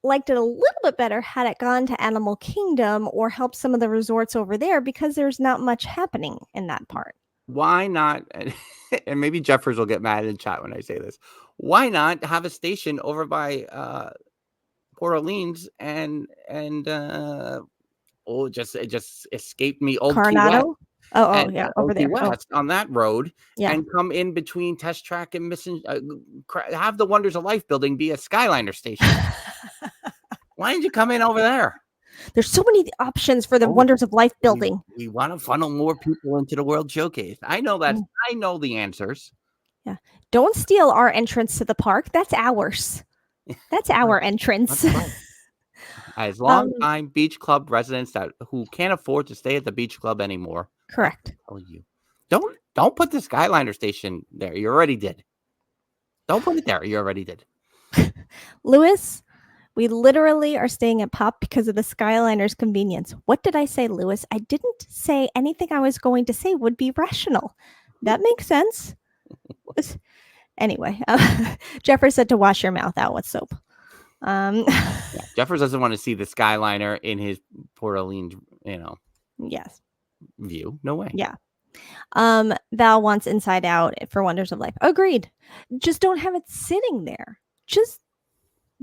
liked it a little bit better had it gone to Animal Kingdom or helped some of the resorts over there, because there's not much happening in that part. Why not? And maybe Jeffers will get mad in chat when I say this. Why not have a station over by Port Orleans and it just escaped me. Old Coronado? Over there West on that road, and come in between Test Track and have the Wonders of Life building be a Skyliner station. Why didn't you come in over there? There's so many options for the Wonders of Life building. We want to funnel more people into the World Showcase. I know that. I know the answers. Yeah. Don't steal our entrance to the park. That's ours. That's our entrance. As long-time beach club residents who can't afford to stay at the beach club anymore. Correct. I tell you, don't put the Skyliner station there. You already did. Don't put it there. You already did. Lewis, we literally are staying at Pop because of the Skyliner's convenience. What did I say, Lewis? I didn't say anything I was going to say would be rational. That makes sense. Anyway, Jeffers said to wash your mouth out with soap. Jeffers doesn't want to see the Skyliner in his Port Orleans, Yes. View. No way. Yeah. Val wants Inside Out for Wonders of Life. Agreed. Just don't have it sitting there. Just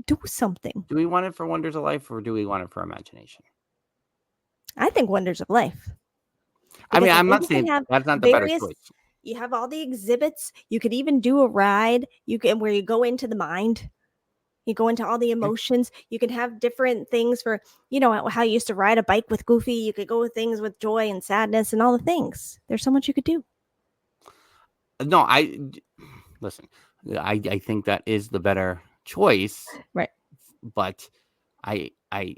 do something. Do we want it for Wonders of Life, or do we want it for Imagination? I think Wonders of Life. I mean, I'm not saying that's not the better choice. You have all the exhibits. You could even do a ride. Where you go into the mind. You go into all the emotions. You can have different things for, how you used to ride a bike with Goofy. You could go with things with joy and sadness and all the things. There's so much you could do. No, listen. I think that is the better choice. Right. But we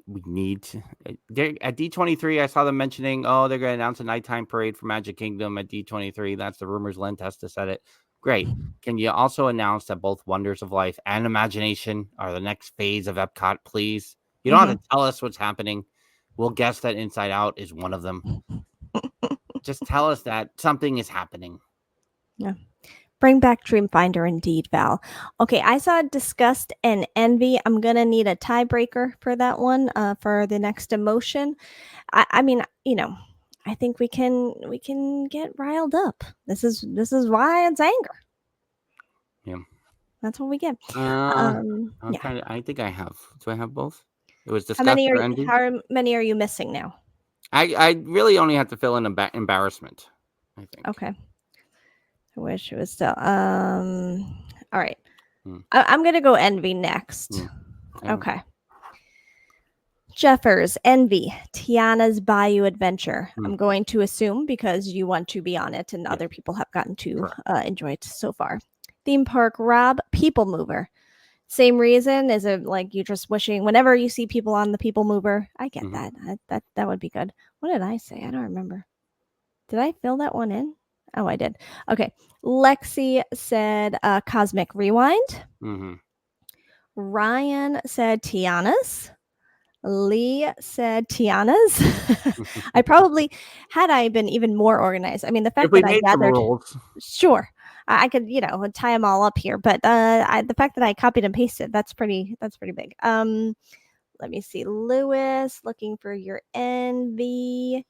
need to, at D23, I saw them mentioning, they're going to announce a nighttime parade for Magic Kingdom at D23. That's the rumors. Len Testa said it. Great. Can you also announce that both Wonders of Life and Imagination are the next phase of Epcot, please? You don't have to tell us what's happening. We'll guess that Inside Out is one of them. Just tell us that something is happening. Yeah. Bring back Dreamfinder indeed, Val. Okay, I saw Disgust and Envy. I'm gonna need a tiebreaker for that one. For the next emotion. I mean, I think we can get riled up. This is why it's anger. Yeah. That's what we get. I'm Yeah. trying to, I think I have. Do I have both? It was How Disgust many or Envy. how many are you missing now? I really only have to fill in embarrassment, I think. Okay. I wish it was still. All right. Hmm. I'm gonna go Envy next. Yeah. Okay. Jeffers, Envy, Tiana's Bayou Adventure. Hmm. I'm going to assume because you want to be on it and Yes. other people have gotten to Correct. enjoy it so far. Theme Park Rob, People Mover. Same reason. Is it like you just wishing whenever you see people on the People Mover? I get that. That would be good. What did I say? I don't remember. Did I fill that one in? Oh, I did. Okay. Lexi said Cosmic Rewind. Mm-hmm. Ryan said Tiana's. Lee said Tiana's. I probably, had I been even more organized. I mean, the fact If we that I made some gathered, rules. sure, I could, tie them all up here. But the fact that I copied and pasted, that's pretty big. Let me see, Lewis, looking for your envy.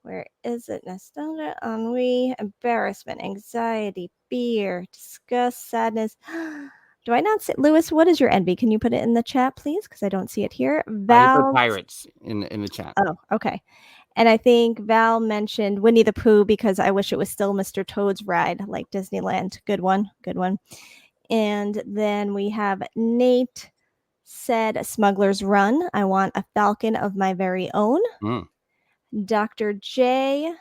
Where is it? Nostalgia, ennui, embarrassment, anxiety, fear, disgust, sadness. Do I not see Lewis? What is your envy? Can you put it in the chat, please? Because I don't see it here. I put Val. pirates in the chat. Oh, okay. And I think Val mentioned Winnie the Pooh because I wish it was still Mr. Toad's ride, like Disneyland. Good one. Good one. And then we have Nate said Smuggler's Run. I want a falcon of my very own. Mm. Dr. J.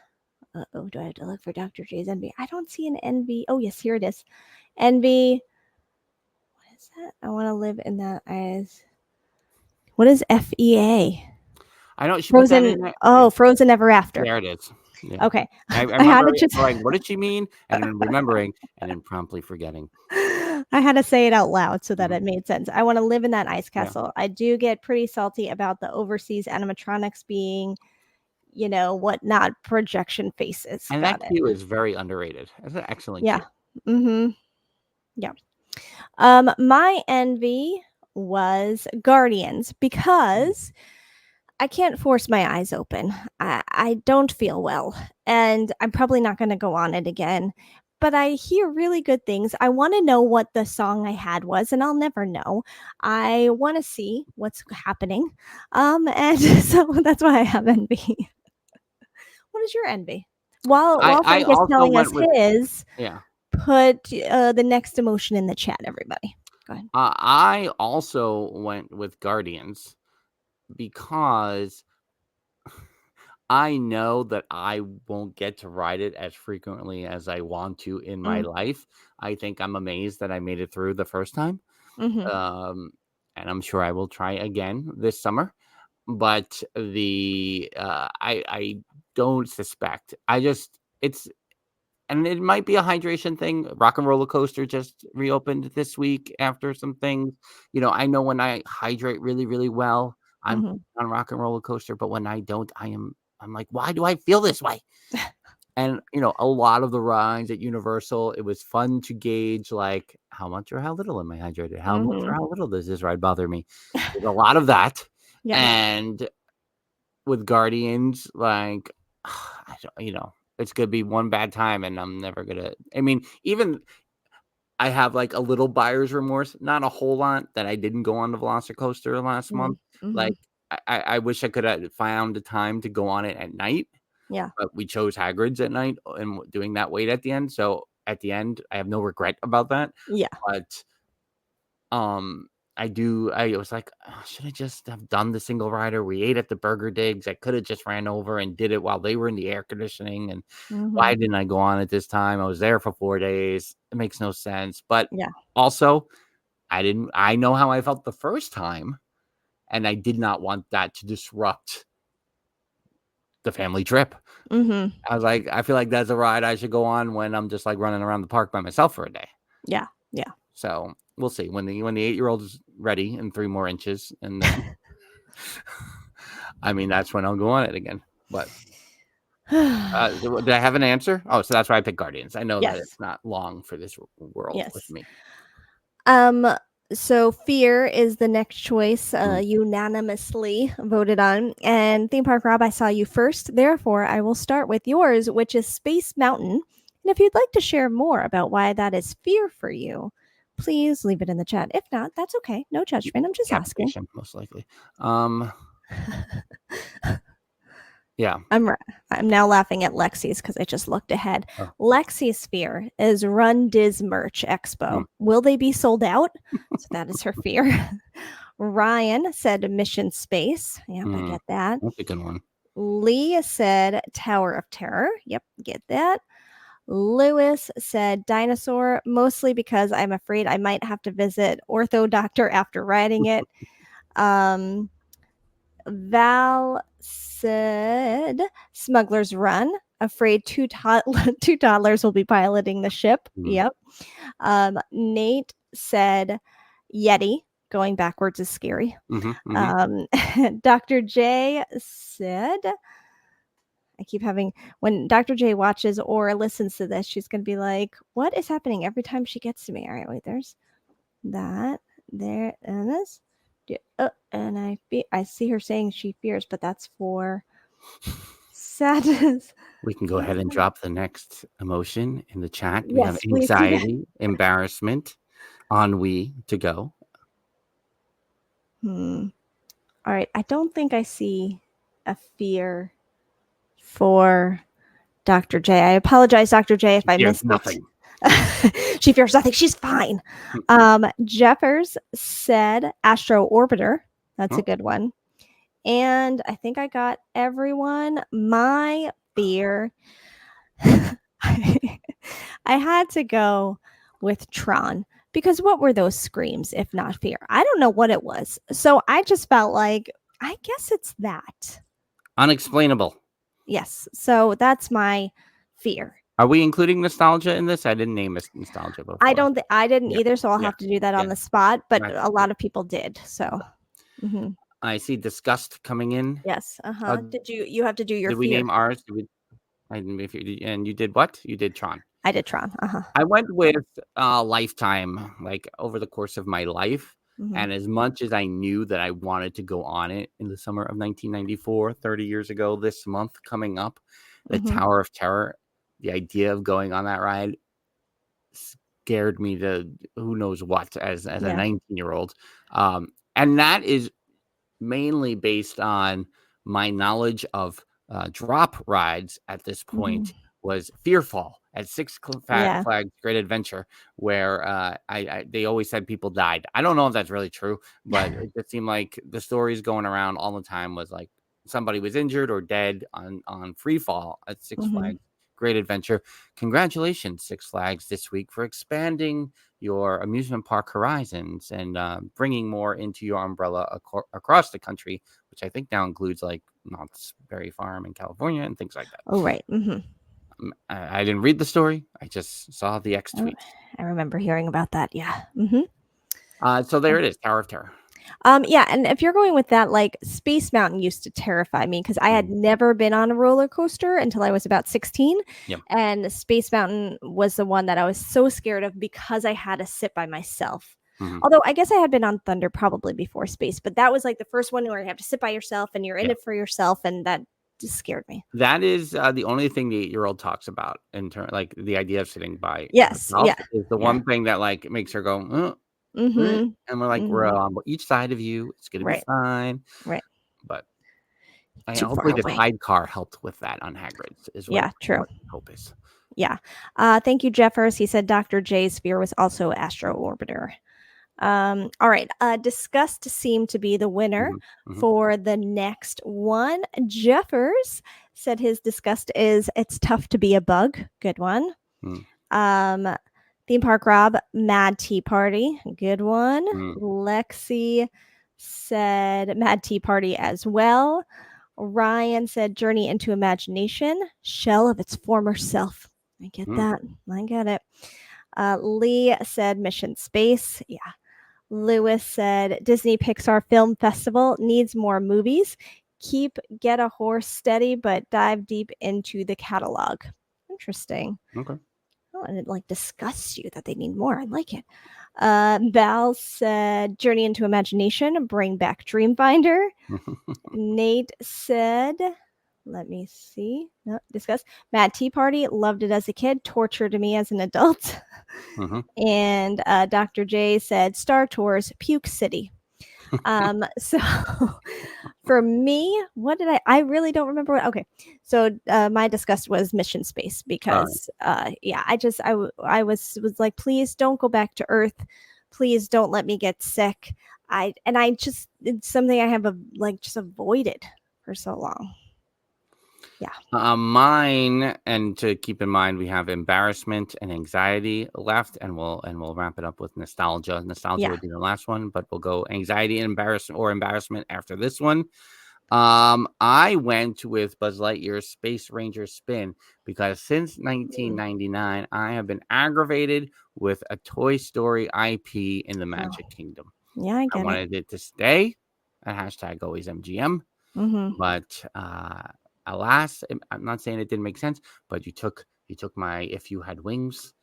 Oh, do I have to look for Dr. J's envy? I don't see an envy. Oh, yes, here it is. Envy. What is that? I want to live in that eyes. What is FEA? I know she Frozen. put that in there. Oh, Frozen Ever After. There it is. Yeah. Okay. I had remember to just going, what did she mean? And then remembering and then promptly forgetting. I had to say it out loud so that Mhm. it made sense. I want to live in that ice Yeah. castle. I do get pretty salty about the overseas animatronics being, whatnot projection faces. And Got that it. cue is very underrated. That's an excellent Yeah. cue. Mm-hmm. Yeah. My envy was Guardians because I can't force my eyes open. I don't feel well, and I'm probably not going to go on it again. But I hear really good things. I want to know what the song I had was, and I'll never know. I want to see what's happening, and so that's why I have envy. What is your envy? While I Frank is also telling us went with- his, Yeah. put the next emotion in the chat, everybody. Go ahead. I also went with Guardians because I know that I won't get to ride it as frequently as I want to in my life. I think I'm amazed that I made it through the first time. Mm-hmm. And I'm sure I will try again this summer. But I don't suspect. And it might be a hydration thing. Rock and Roller Coaster just reopened this week after some things. I know when I hydrate really, really well, I'm on Rock and Roller Coaster, but when I don't, I'm like, why do I feel this way? And a lot of the rides at Universal, it was fun to gauge like how much or how little am I hydrated? How much or how little does this ride bother me? There's a lot of that. Yeah. And with Guardians, like I don't, it's gonna be one bad time, and I'm never gonna. I mean, even I have like a little buyer's remorse, not a whole lot, that I didn't go on the Velocicoaster last month. Like I wish I could have found the time to go on it at night. Yeah. But we chose Hagrid's at night and doing that wait at the end. So at the end, I have no regret about that. Yeah. But I was like, should I just have done the single rider? We ate at the Burger Digs. I could have just ran over and did it while they were in the air conditioning. And why didn't I go on at this time? I was there for 4 days. It makes no sense. But also, I know how I felt the first time, and I did not want that to disrupt the family trip. I was like, I feel like that's a ride I should go on when I'm just like running around the park by myself for a day. Yeah. So we'll see when the 8-year-old is ready in 3 more inches, and then I mean that's when I'll go on it again. But Did I have an answer? Oh, so that's why I picked Guardians. I know that Yes. it's not long for this world with Yes. me. So fear is the next choice, Mm. unanimously voted on. And Theme Park Rob, I saw you first. Therefore, I will start with yours, which is Space Mountain. And if you'd like to share more about why that is fear for you, please leave it in the chat. If not, that's okay. No judgment. I'm just asking. Capitation, most likely. Yeah. I'm now laughing at Lexi's because I just looked ahead. Oh. Lexi's fear is Run Diz Merch Expo. Will they be sold out? So that is her fear. Ryan said Mission Space. Yep, I get that. That's a good one. Lee said Tower of Terror. Yep, get that. Lewis said dinosaur, mostly because I'm afraid I might have to visit ortho doctor after riding it. Val said Smuggler's Run, afraid two toddlers will be piloting the ship. Yep. Nate said Yeti, going backwards is scary. Dr. J said, I keep having, when Dr. J watches or listens to this, she's going to be like, what is happening every time she gets to me? All right, wait, there's that, there, and this. And I see her saying she fears, but that's for sadness. We can go ahead and drop the next emotion in the chat. We Yes, have please do that. anxiety, embarrassment, ennui to go. All right. I don't think I see a fear for Dr. J. I apologize, Dr. J, if I missed nothing. She fears nothing. She's fine. Jeffers said Astro Orbiter. That's a good one. And I think I got everyone. My fear, I had to go with Tron, because what were those screams if not fear? I don't know what it was. So I just felt like, I guess it's that. Unexplainable. Yes. So that's my fear. Are we including nostalgia in this? I didn't name nostalgia before. I didn't either, so I'll have to do that on the spot, but Right. a lot of people did. So I see disgust coming in. yes. Did you have to do your Did we fear? name ours? And you did what? You did Tron. I did Tron. I went with Lifetime, like over the course of my life. And as much as I knew that I wanted to go on it in the summer of 1994, 30 years ago, this month coming up, the Tower of Terror, the idea of going on that ride scared me to who knows what as a 19-year-old. And that is mainly based on my knowledge of drop rides at this point was Fearfall at Six Flags Great Adventure, where they always said people died. I don't know if that's really true, but it just seemed like the stories going around all the time was like somebody was injured or dead on free fall at Six Flags Great Adventure. Congratulations, Six Flags, this week for expanding your amusement park horizons and bringing more into your umbrella across the country, which I think now includes like Knott's Berry Farm in California and things like that. Oh, right. I didn't read the story. I just saw the X tweet. I remember hearing about that. Yeah. So there it is, Tower of Terror. Yeah, and if you're going with that, like Space Mountain used to terrify me because I had never been on a roller coaster until I was about 16. Yep. And Space Mountain was the one that I was so scared of because I had to sit by myself. Although I guess I had been on Thunder probably before Space, but that was like the first one where you have to sit by yourself and you're in it for yourself, and that just scared me. That is the only thing the 8-year-old talks about in terms, like the idea of sitting by herself is the one thing that like makes her go, and we're like, we're on each side of you. It's gonna be fine, right? But hopefully the sidecar helped with that on Hagrid's. Is what true. Hope is. Yeah. Thank you, Jeffers. He said Dr. J's fear was also Astro Orbiter. All right. Disgust seemed to be the winner for the next one. Jeffers said his disgust is it's tough to be a bug. Good one. Theme Park Rob, Mad Tea Party. Good one. Lexi said Mad Tea Party as well. Ryan said Journey into Imagination, shell of its former self. I get that. I get it. Lee said Mission Space. Yeah. Lewis said Disney Pixar Film Festival needs more movies. get a horse steady, but dive deep into the catalog. Interesting. Okay. Oh, and it like disgusts you that they need more. I like it. Val said, Journey into Imagination, bring back Dreamfinder. Nate said, let me see. No, discuss. Mad Tea Party, loved it as a kid, tortured me as an adult. And Dr. J said, Star Tours, Puke City. So for me, what did I really don't remember what, okay. So my disgust was Mission Space because I was like, please don't go back to Earth. Please don't let me get sick. It's something I have just avoided for so long. Yeah. Mine, and to keep in mind, we have embarrassment and anxiety left, and we'll wrap it up with nostalgia. Nostalgia would be the last one, but we'll go anxiety and embarrassment after this one. I went with Buzz Lightyear's Space Ranger spin because since 1999, I have been aggravated with a Toy Story IP in the Magic Kingdom. Yeah, I wanted it to stay at #AlwaysMGM, but alas, I'm not saying it didn't make sense, but you took my If You Had Wings,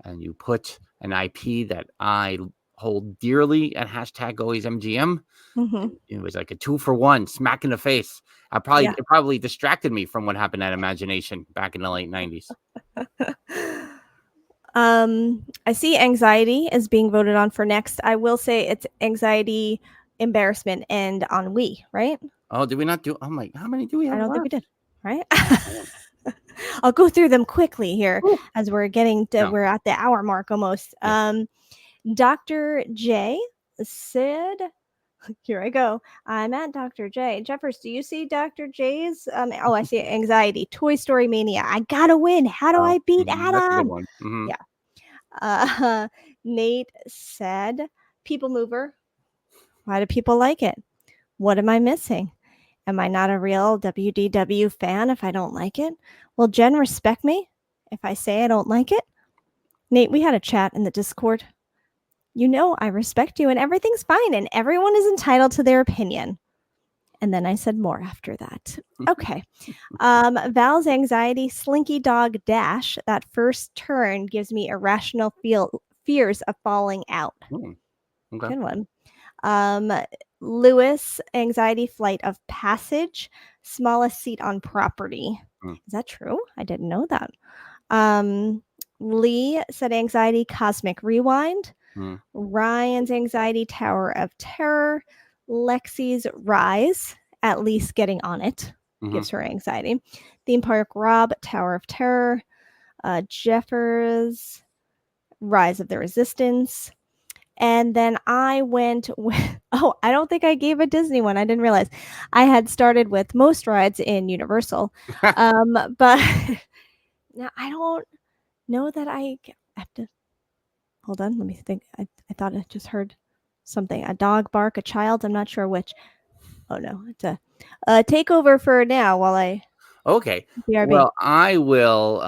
and you put an IP that I hold dearly at #AlwaysMGM. It was like a 2-for-1 smack in the face. It probably distracted me from what happened at Imagination back in the late 90s. I see anxiety is being voted on for next. I will say it's anxiety, embarrassment, and ennui, right? Oh, did we not do? Oh my! How many do we have? I don't think we did. Right? I'll go through them quickly here as we're getting to. We're at the hour mark almost. Dr. J said, "Here I go. I'm at Dr. J. Jeffers, do you see Dr. J's? I see anxiety. Toy Story Mania. I gotta win. How do I beat Adam?" That's a good one. Yeah. Nate said, "People Mover. Why do people like it? What am I missing? Am I not a real WDW fan if I don't like it? Will Jen respect me if I say I don't like it?" Nate, we had a chat in the Discord. You know I respect you and everything's fine and everyone is entitled to their opinion. And then I said more after that. Okay. Val's anxiety, Slinky Dog Dash. That first turn gives me irrational fears of falling out. Okay. Good one. Lewis, anxiety, Flight of Passage, smallest seat on property. Is that true? I didn't know that. Lee said anxiety, Cosmic Rewind. Ryan's anxiety, Tower of Terror. Lexi's Rise, at least getting on it gives her anxiety. Theme Park Rob, Tower of Terror. Jeffers, Rise of the Resistance. And then I went with, I don't think I gave a Disney one. I didn't realize. I had started with most rides in Universal. But now I don't know that I have to. Hold on, let me think. I thought I just heard something. A dog bark, a child. I'm not sure which. Oh no, it's a takeover for now while I. Okay. BRB. Well, I will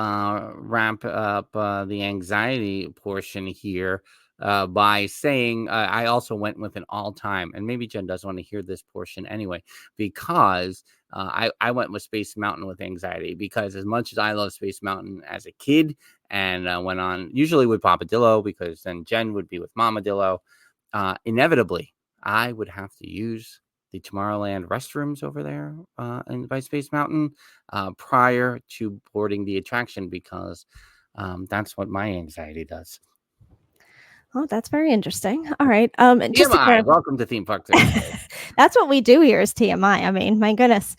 ramp up the anxiety portion here by saying I also went with an all-time, and maybe Jen does want to hear this portion anyway, because I went with Space Mountain with anxiety, because as much as I love Space Mountain as a kid and went on usually with Papa Dillo, because then Jen would be with Mama Dillo, inevitably I would have to use the Tomorrowland restrooms over there by Space Mountain prior to boarding the attraction, because that's what my anxiety does. Oh, that's very interesting. All right. Just TMI. Welcome to Theme Park Thursday. That's what we do here is TMI. I mean, my goodness.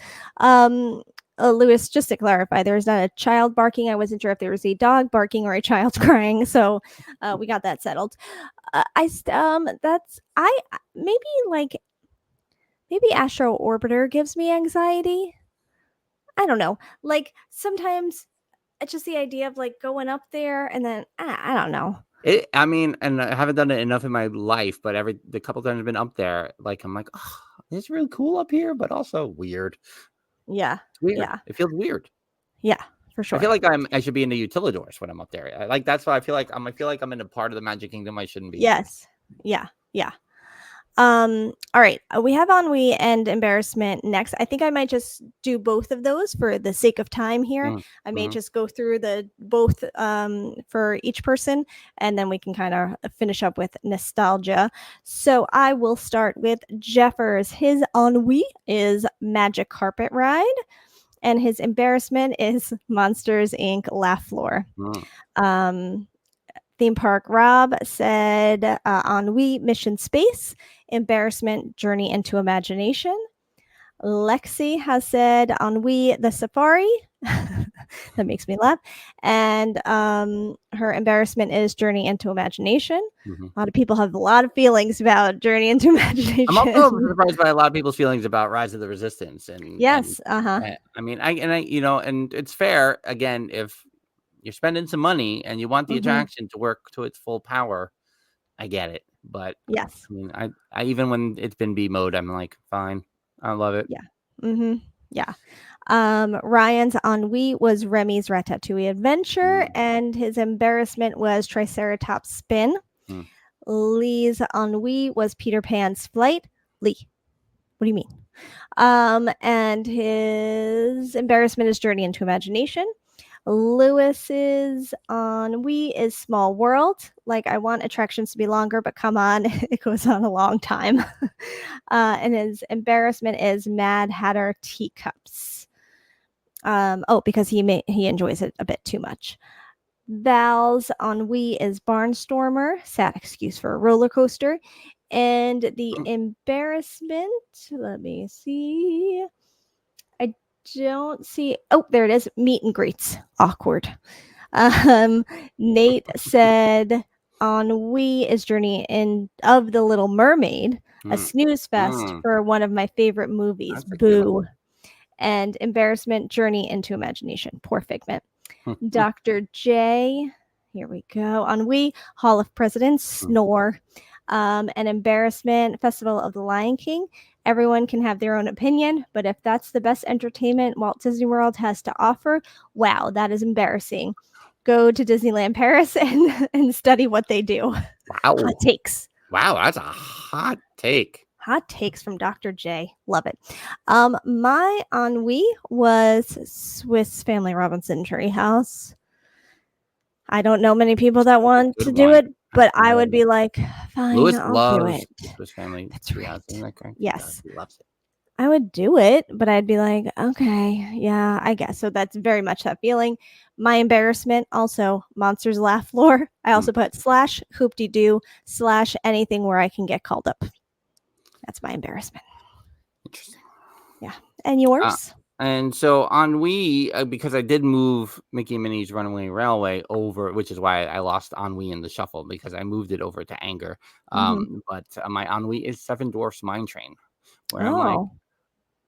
Lewis, just to clarify, there was not a child barking. I wasn't sure if there was a dog barking or a child crying, so we got that settled. Maybe Astro Orbiter gives me anxiety. I don't know. Like sometimes it's just the idea of like going up there and then I don't know. I mean, and I haven't done it enough in my life, but the couple times I've been up there, like I'm like, oh, it's really cool up here, but also weird. Yeah, it's weird. Yeah, it feels weird. Yeah, for sure. I feel like I should be in the Utilidors when I'm up there. That's why I feel like I'm in a part of the Magic Kingdom I shouldn't be. Yes. Yeah. All right. We have ennui and embarrassment next. I think I might just do both of those for the sake of time here. Mm, I may mhm. just go through the both for each person, and then we can kind of finish up with nostalgia. So I will start with Jeffers. His ennui is Magic Carpet Ride, and his embarrassment is Monsters Inc. Laugh Floor. Mm. Theme Park Rob said ennui, Mission Space, embarrassment, Journey into Imagination. Lexi has said ennui, the Safari. That makes me laugh. And her embarrassment is Journey into Imagination. Mhm. A lot of people have a lot of feelings about Journey into Imagination. I'm also surprised by a lot of people's feelings about Rise of the Resistance. Yes. I mean, and it's fair. Again, if you're spending some money and you want the attraction to work to its full power, I get it. But Yes. I mean, I even when it's been B mode, I'm like, fine, I love it. Yeah. Yeah. Ryan's ennui was Remy's Ratatouille Adventure, and his embarrassment was Triceratops Spin. Mm. Lee's ennui was Peter Pan's Flight. Lee, what do you mean? And his embarrassment is Journey into Imagination. Lewis's ennui is Small World. Like, I want attractions to be longer, but come on, it goes on a long time. And his embarrassment is Mad Hatter Teacups. Because he enjoys it a bit too much. Val's ennui is Barnstormer. Sad excuse for a roller coaster. And the embarrassment, let me see. I don't see. Oh, there it is. Meet and greets. Awkward. Nate said ennui is Journey of the Little Mermaid, a snooze fest for one of my favorite movies. Boo. And embarrassment, Journey into Imagination. Poor Figment. Dr. J, here we go. Ennui, Hall of Presidents, Snore. And embarrassment, Festival of the Lion King. Everyone can have their own opinion, but if that's the best entertainment Walt Disney World has to offer, wow, that is embarrassing. Go to Disneyland Paris and study what they do. Wow. Hot takes. Wow, that's a hot take. Hot takes from Dr. J. Love it. My ennui was Swiss Family Robinson Treehouse. I don't know many people that want to do it, but I would be like, fine, Lewis I'll loves do it. Swiss Family. That's right. Isn't that correct? Yes. He loves it. I would do it, but I'd be like, okay, yeah, I guess. So that's very much that feeling. My embarrassment, also Monsters Laugh Floor. I also put / hoop-de-doo / anything where I can get called up. That's my embarrassment. Interesting. Yeah. And yours? And so ennui, because I did move Mickey and Minnie's Runaway Railway over, which is why I lost ennui in the shuffle, because I moved it over to anger. But my ennui is Seven Dwarfs Mine Train, where I'm like,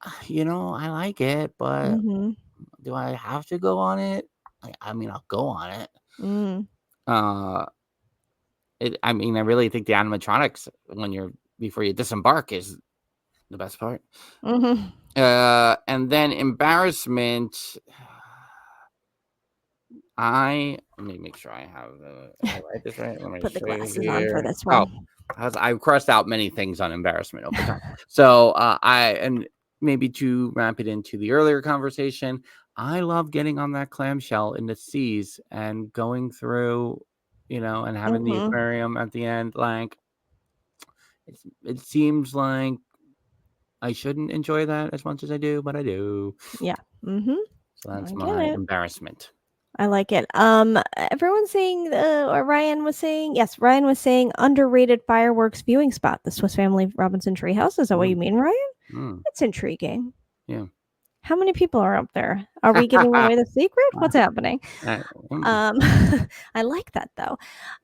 I like it, but do I have to go on it? I mean, I'll go on it. I really think the animatronics before you disembark is the best part. And then embarrassment. Let me make sure I have write this right. Let me put the glasses here. on for this one. I crossed out many things on embarrassment over time. So and maybe to wrap it into the earlier conversation, I love getting on that clamshell in the seas and going through, and having the aquarium at the end. Like, it seems like I shouldn't enjoy that as much as I do, but I do. Yeah. So that's my embarrassment. I like it. Everyone's saying, or Ryan was saying underrated fireworks viewing spot, the Swiss Family Robinson Treehouse. Is that what you mean, Ryan? It's intriguing. Yeah. How many people are up there? Are we giving away the secret? What's happening? I like that though.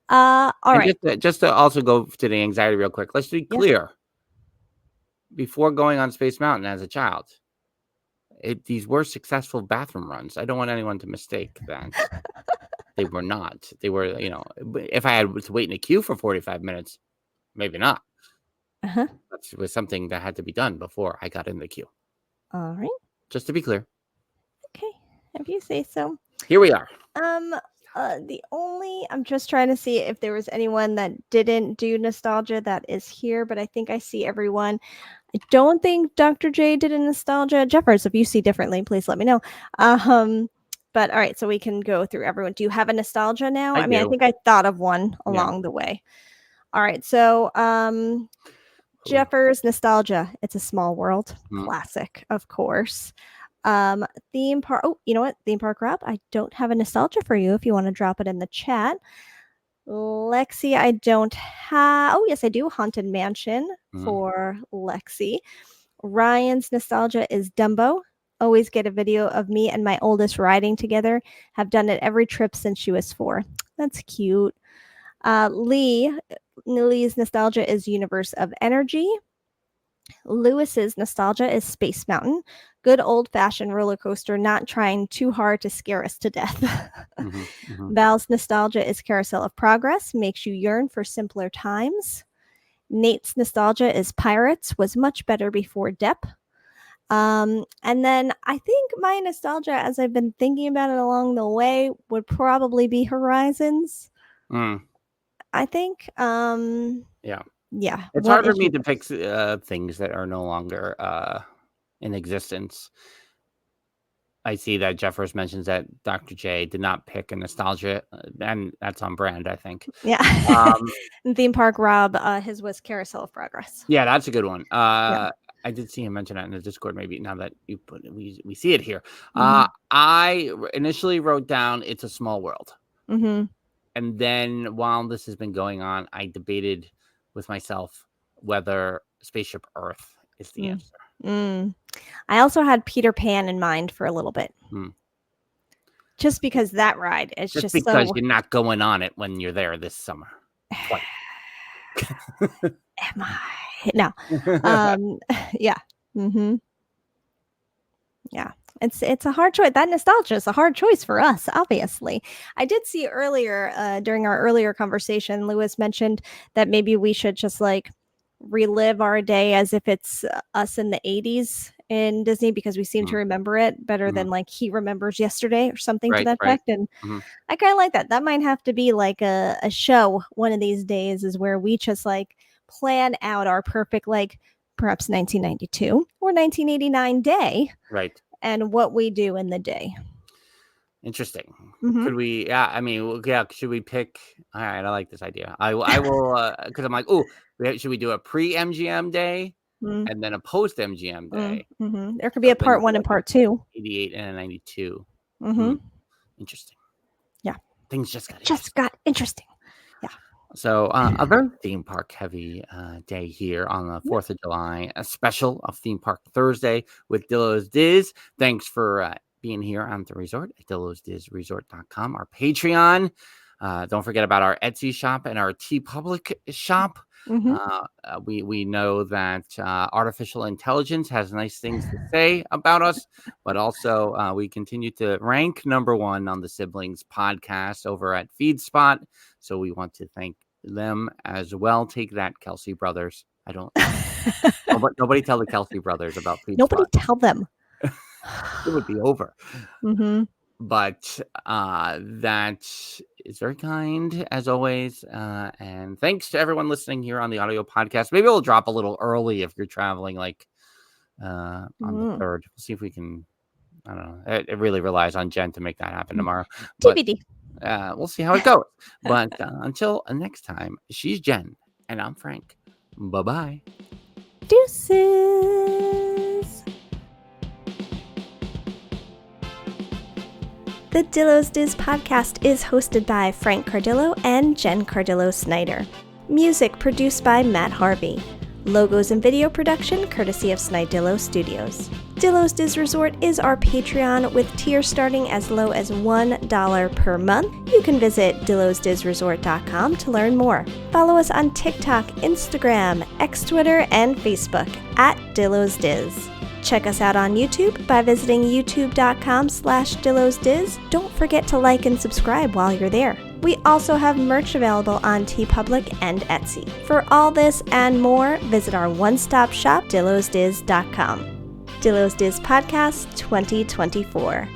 All right. Just to also go to the anxiety real quick. Let's be clear. Before going on Space Mountain as a child, these were successful bathroom runs. I don't want anyone to mistake that. They were not. They were, if I had to wait in a queue for 45 minutes, maybe not. That was something that had to be done before I got in the queue. All right. Just to be clear. Okay. If you say so. Here we are. I'm just trying to see if there was anyone that didn't do nostalgia that is here, but I think I see everyone. I don't think Dr. J did a nostalgia. Jeffers, if you see differently, please let me know. But all right, so we can go through everyone. Do you have a nostalgia now? I mean, I do. think I thought of one along the way. All right, so Jeffers nostalgia. It's a Small World classic, of course. Theme park. Oh, you know what? Theme park Rob. I don't have a nostalgia for you. If you want to drop it in the chat. Lexi, I don't have. Oh, yes, I do. Haunted Mansion for Lexi. Ryan's nostalgia is Dumbo. Always get a video of me and my oldest riding together. Have done it every trip since she was 4. That's cute. Lee's nostalgia is Universe of Energy. Lewis's nostalgia is Space Mountain. Good old-fashioned roller coaster, not trying too hard to scare us to death. Val's nostalgia is Carousel of Progress. Makes you yearn for simpler times. Nate's nostalgia is Pirates. Was much better before Depp. And then I think my nostalgia, as I've been thinking about it along the way, would probably be Horizons. I think. Yeah. It's hard for me to pick things that are no longer in existence. I see that Jeffers mentions that Dr. J did not pick a nostalgia, and that's on brand, I think. Yeah. Theme Park Rob, his was Carousel of Progress. Yeah, that's a good one. I did see him mention that in the Discord, maybe now that you put it, we see it here. I initially wrote down It's a Small World. And then while this has been going on, I debated with myself whether Spaceship Earth is the answer. I also had Peter Pan in mind for a little bit. Just because that ride is just because so... you're not going on it when you're there this summer. Am I? No. Yeah. Yeah. It's a hard choice. That nostalgia is a hard choice for us, obviously. I did see earlier, during our earlier conversation, Lewis mentioned that maybe we should just like relive our day as if it's us in the 80s in Disney, because we seem to remember it better than like he remembers yesterday or something to that effect. And I kind of like that. That might have to be like a show one of these days, is where we just like plan out our perfect, like perhaps 1992 or 1989 day. Right. And what we do in the day. Interesting. Could we? Yeah, I mean, yeah. Should we pick? All right, I like this idea. I will, because I'm like, oh, should we do a pre-MGM day and then a post-MGM day? There could be a part 1 and part 2. 88 and a 92. Interesting. Yeah. Things just got interesting. Yeah. So a very theme park heavy day here on the 4th of July, a special of Theme Park Thursday with Dillo's Diz. Thanks for being here on the resort at DillosDizResort.com, our Patreon. Don't forget about our Etsy shop and our TeePublic shop. We know that artificial intelligence has nice things to say about us, but also we continue to rank #1 on the Siblings podcast over at Feedspot. So we want to thank them as well. Take that, Kelsey Brothers. I don't. Nobody tell the Kelsey Brothers about Feedspot. Nobody tell them. It would be over. But that is very kind, as always. And thanks to everyone listening here on the audio podcast. Maybe we'll drop a little early if you're traveling, like on the 3rd. We'll see if we can. I don't know. It really relies on Jen to make that happen tomorrow. TBD. We'll see how it goes. But until next time, she's Jen, and I'm Frank. Bye-bye. Deuces. The Dillo's Diz podcast is hosted by Frank Cardillo and Jen Cardillo Snyder. Music produced by Matt Harvey. Logos and video production courtesy of Snidillo Studios. Dillo's Diz Resort is our Patreon with tiers starting as low as $1 per month. You can visit DillosDizResort.com to learn more. Follow us on TikTok, Instagram, X Twitter, and Facebook at Dillo's Diz. Check us out on YouTube by visiting youtube.com/DillosDiz. Don't forget to like and subscribe while you're there. We also have merch available on TeePublic and Etsy. For all this and more, visit our one-stop shop, DillosDiz.com. Dillo's Diz Podcast 2024.